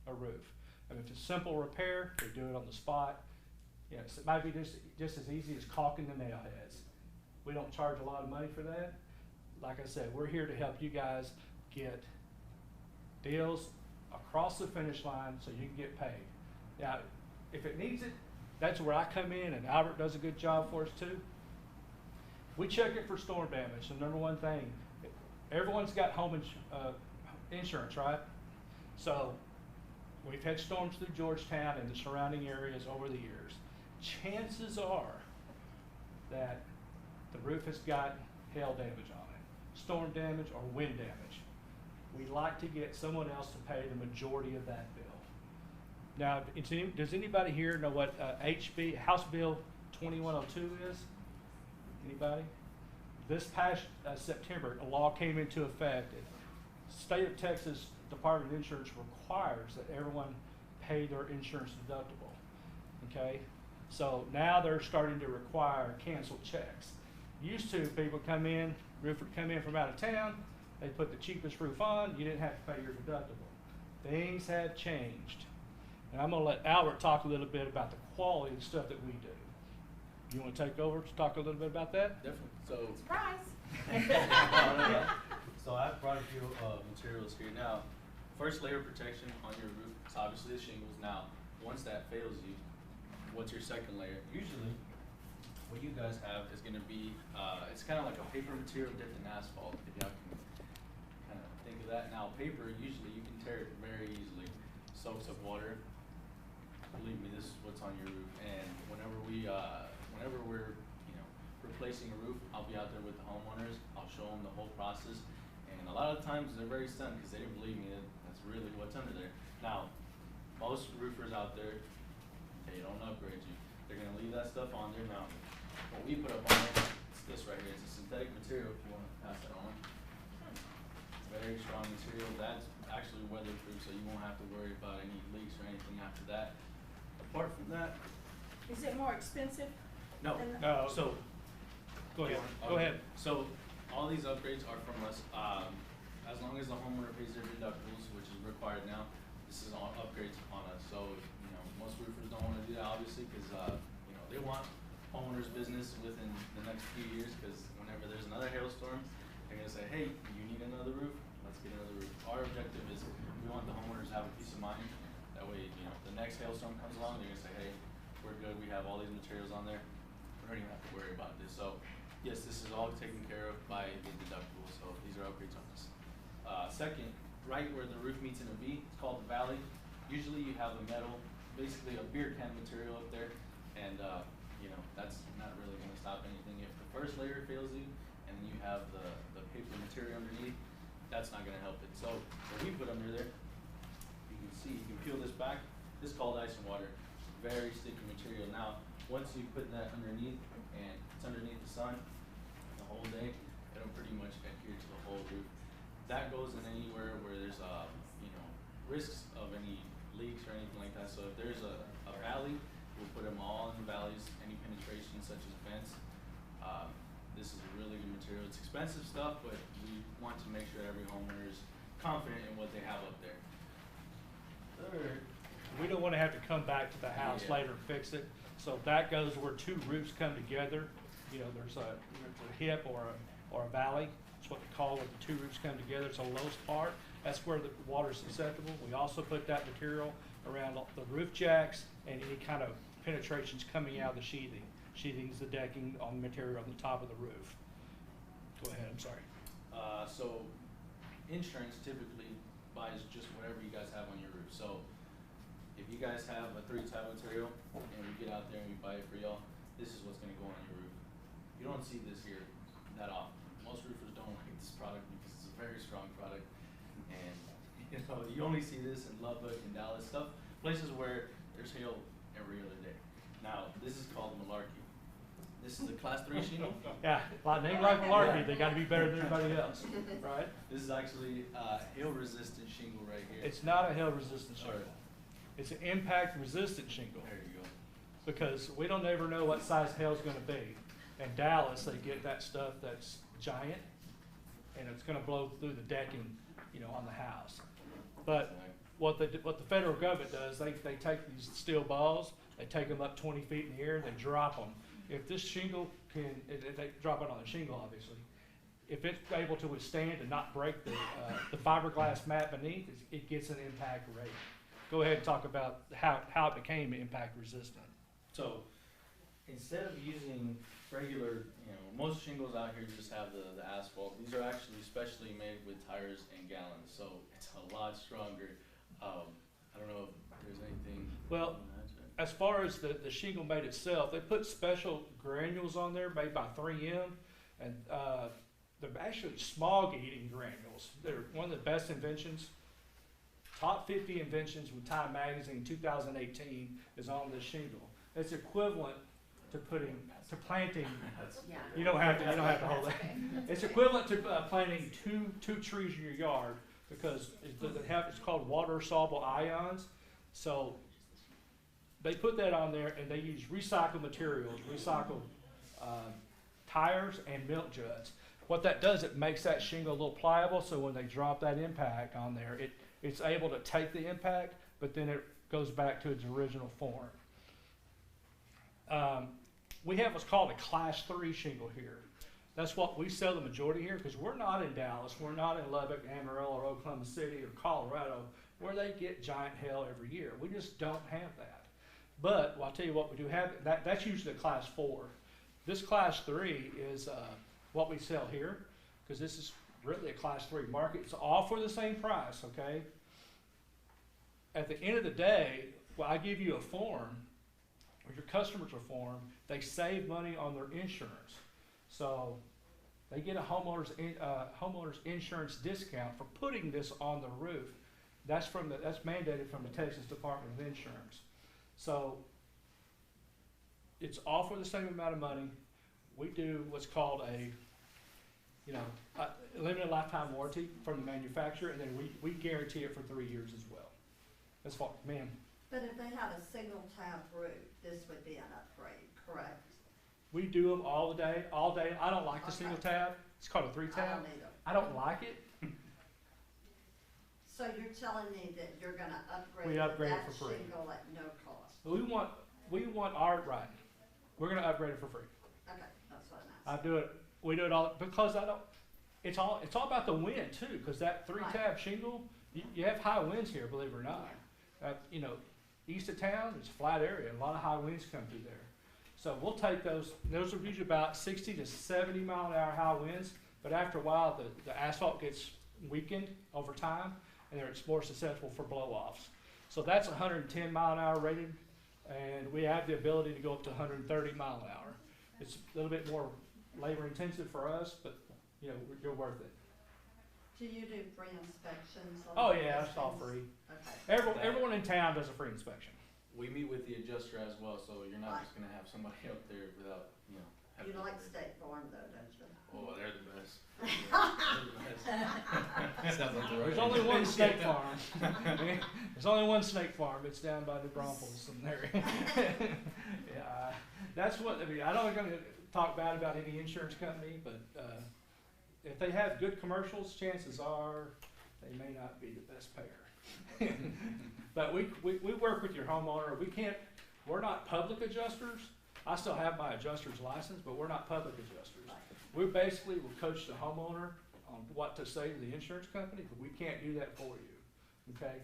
a roof. I mean, if it's simple repair, we do it on the spot. Yes, it might be just as easy as caulking the nail heads. We don't charge a lot of money for that. Like I said, we're here to help you guys get deals across the finish line so you can get paid. Now, if it needs it, that's where I come in, and Albert does a good job for us too. We check it for storm damage. The number one thing, everyone's got home insurance, right? So we've had storms through Georgetown and the surrounding areas over the years. Chances are that the roof has got hail damage on it, storm damage or wind damage. We like to get someone else to pay the majority of that bill. Now, does anybody here know what House Bill 2102 is? Anybody? This past September, a law came into effect. The state of Texas Department of Insurance requires that everyone pay their insurance deductible. Okay? So now they're starting to require canceled checks. Used to, people come in, roofer would come in from out of town, they put the cheapest roof on, you didn't have to pay your deductible. Things have changed. And I'm going to let Albert talk a little bit about the quality of the stuff that we do. You want to take over to talk a little bit about that? Definitely. So, Surprise! no. So I brought a few materials here. Now, first layer of protection on your roof is obviously the shingles. Now, once that fails you, what's your second layer? Usually, what you guys have is going to be, it's kind of like a paper material dipped in asphalt, if y'all can kind of think of that. Now, paper, usually you can tear it very easily. Soaks up water. Believe me, this is what's on your roof. And whenever we're replacing a roof, I'll be out there with the homeowners. I'll show them the whole process, and a lot of times they're very stunned because they didn't believe me that that's really what's under there. Now, most roofers out there, they don't upgrade you. They're gonna leave that stuff on there. Now, what we put up on there, it's this right here. It's a synthetic material. If you want to pass that on, very strong material. That's actually weatherproof, so you won't have to worry about any leaks or anything after that. Apart from that, Is it more expensive? no. than the- No. So Go ahead, Okay. go ahead. So, all these upgrades are from us, as long as the homeowner pays their deductibles, which is required now, this is all upgrades on us. So, you know, most roofers don't wanna do that, obviously, cause, you know, they want homeowners business within the next few years, cause whenever there's another hailstorm, they're gonna say, hey, you need another roof, let's get another roof. Our objective is, we want the homeowners to have a peace of mind, that way, you know, the next hailstorm comes along, they're gonna say, hey, we're good, we have all these materials on there, we don't even have to worry about this. So, yes, this is all taken care of by the deductible, so these are upgrades on this. Second, right where the roof meets in a V, it's called the valley. Usually you have a metal, basically a beer can material up there, and, you know, that's not really gonna stop anything. If the first layer fails you, and then you have the paper material underneath, that's not gonna help it. So, what we put under there, you can see, you can peel this back, this is called ice and water, very sticky material. Now, once you put that underneath, and it's underneath the sun, the whole day, it'll pretty much adhere to the whole roof. That goes in anywhere where there's, you know, risks of any leaks or anything like that. So if there's a valley, we'll put them all in the valleys, any penetration such as vents. This is a really good material. It's expensive stuff, but we want to make sure every homeowner is confident in what they have up there. Third, We don't wanna have to come back to the house Yeah. later and fix it. So that goes where two roofs come together. You know, there's a hip or a valley. That's what they call it, the two roofs come together. It's the lowest part. That's where the water's susceptible. We also put that material around the roof jacks and any kind of penetrations coming out of the sheathing. Sheathing is the decking on the material on the top of the roof. Go ahead, I'm sorry. So insurance typically buys just whatever you guys have on your roof. So if you guys have a 3-tie material and we get out there and we buy it for y'all, this is what's gonna go on your roof. You don't see this here that often. Most roofers don't like this product because it's a very strong product. And you know, you only see this in Lubbock and Dallas, places where there's hail every other day. Now, this is called Malarkey. This is a class 3 shingle. Yeah, a name like Malarkey, they gotta be better than everybody else, right? This is actually hail resistant shingle right here. It's not a hail resistant shingle. Alright. It's an impact resistant shingle. There you go. Because we don't ever know what size hail's gonna be. In Dallas, they get that stuff that's giant, and it's gonna blow through the decking, you know, on the house. But what the federal government does, they take these steel balls, they take them up 20 feet in the air, and they drop them. If this shingle they drop it on the shingle, obviously. If it's able to withstand and not break the fiberglass mat beneath, it gets an impact rate. Go ahead and talk about how it became impact resistant. So instead of using regular, you know, most shingles out here just have the asphalt. These are actually specially made with tires and gallons, so it's a lot stronger. I don't know if there's anything. Well, as far as the shingle made itself, they put special granules on there made by 3M, and they're actually smog-eating granules. They're one of the best inventions. Top 50 inventions with Time Magazine 2018 is on this shingle. It's equivalent to planting. You don't have to hold it. It's equivalent to planting two trees in your yard because it's called water soluble ions. So they put that on there and they use recycled materials, recycled tires and milk jugs. What that does, it makes that shingle a little pliable, so when they drop that impact on there, it's able to take the impact, but then it goes back to its original form. We have what's called a Class 3 shingle here. That's what we sell the majority here, because we're not in Dallas, we're not in Lubbock, Amarillo, or Oklahoma City, or Colorado, where they get giant hail every year. We just don't have that. But I'll tell you what we do have. That's usually a Class 4. This Class 3 is what we sell here, because this is really a Class 3 market. It's all for the same price, okay? At the end of the day, well, I give you a form, or your customers a form, they save money on their insurance. So they get a homeowner's insurance discount for putting this on the roof. That's mandated from the Texas Department of Insurance. So it's all for the same amount of money. We do what's called a limited lifetime warranty from the manufacturer, and then we guarantee it for 3 years as well. That's far, ma'am. But if they have a single tab roof, this would be an upgrade, correct? We do them all day. I don't like the single tab. It's called a 3 tab. I don't either. I don't like it. So you're telling me that you're gonna upgrade We upgrade it that for free. shingle at no cost? We want our, right. We're gonna upgrade it for free. Okay, that's what I'm asking. We do it all, because it's all about the wind too, because that 3 tab shingle, you have high winds here, believe it or not. East of town, it's a flat area, a lot of high winds come through there. So we'll take those are usually about 60 to 70 mile an hour high winds, but after a while, the asphalt gets weakened over time, and it's more susceptible for blow-offs. So that's 110 mile an hour rated, and we have the ability to go up to 130 mile an hour. It's a little bit more labor intensive for us, but you're worth it. Do you do free inspections? on Oh these yeah, it's all things? free. Okay. Everyone in town does a free inspection. We meet with the adjuster as well, so you're not just gonna have somebody up there without, having You to like worry. State Farm though, don't you? Oh, they're the best. They're the best. Sounds like the There's right only one. one snake farm. There's only one snake farm. It's down by New Braunfels in there. Yeah, that's what, I'm not gonna talk bad about any insurance company, but, if they have good commercials, chances are they may not be the best payer. But we work with your homeowner. We're not public adjusters. I still have my adjuster's license, but we're not public adjusters. We basically will coach the homeowner on what to say to the insurance company, but we can't do that for you, okay?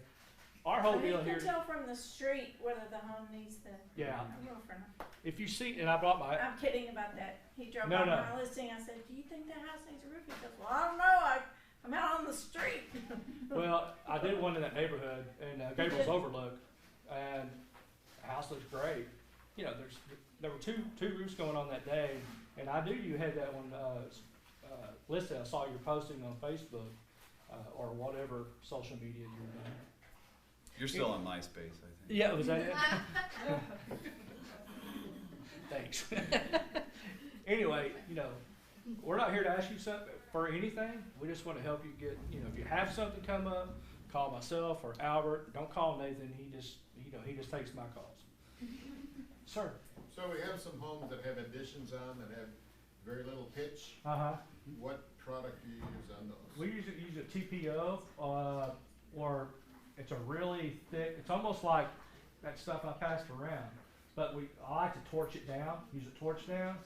Our whole deal here. You can tell from the street whether the home needs the. Yeah. I'm going for now. If you see, and I brought my, I'm kidding about that. He drove No, by no. my listing. I said, "Do you think that house needs a roof?" He goes, "Well, I don't know. I'm out on the street." well, I did one in that neighborhood in Gables Overlook, and the house looks great. There were two roofs going on that day, and I knew you had that one listed. I saw your posting on Facebook or whatever social media you were doing. You're still on MySpace, I think. Yeah, was that it? Thanks. Anyway, we're not here to ask you something for anything. We just want to help you get, if you have something come up, call myself or Albert. Don't call Nathan. He just takes my calls. Sir. So we have some homes that have additions on that have very little pitch. What product do you use on those? We usually use a TPO, or it's a really thick. It's almost like that stuff I passed around, but I like to torch it down. Use a torch down,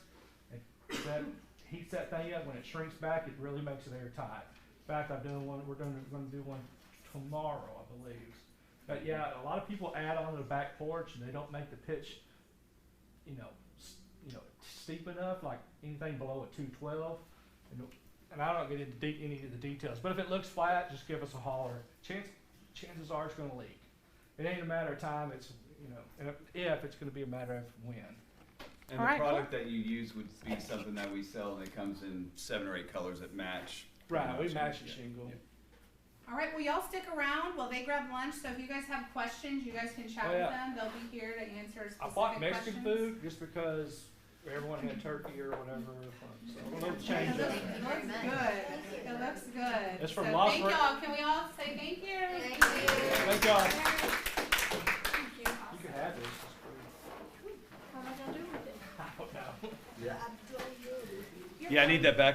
and that heats that thing up. When it shrinks back, it really makes it airtight. In fact, I'm doing one. We're going to do one tomorrow, I believe. But yeah, a lot of people add on to the back porch, and they don't make the pitch, steep enough, like anything below a 212. And I don't get into any of the details. But if it looks flat, just give us a holler. Chances are it's going to leak. It ain't a matter of time. It's if it's going to be a matter of when. And the product that you use would be something that we sell, and it comes in 7 or 8 colors that match. Right, we match the shingle. Yeah. All right, well, y'all stick around while they grab lunch. So if you guys have questions, you guys can chat with them. They'll be here to answer specific I bought Mexican questions. food just because everyone had turkey or whatever. So a little change up. It looks good. It looks good. It's from so Lost thank Ra- y'all. Can we all say thank you? Thank you. Thank y'all. Thank you. You can have this. What am I gonna do with it? I don't know. Yeah, I need that back.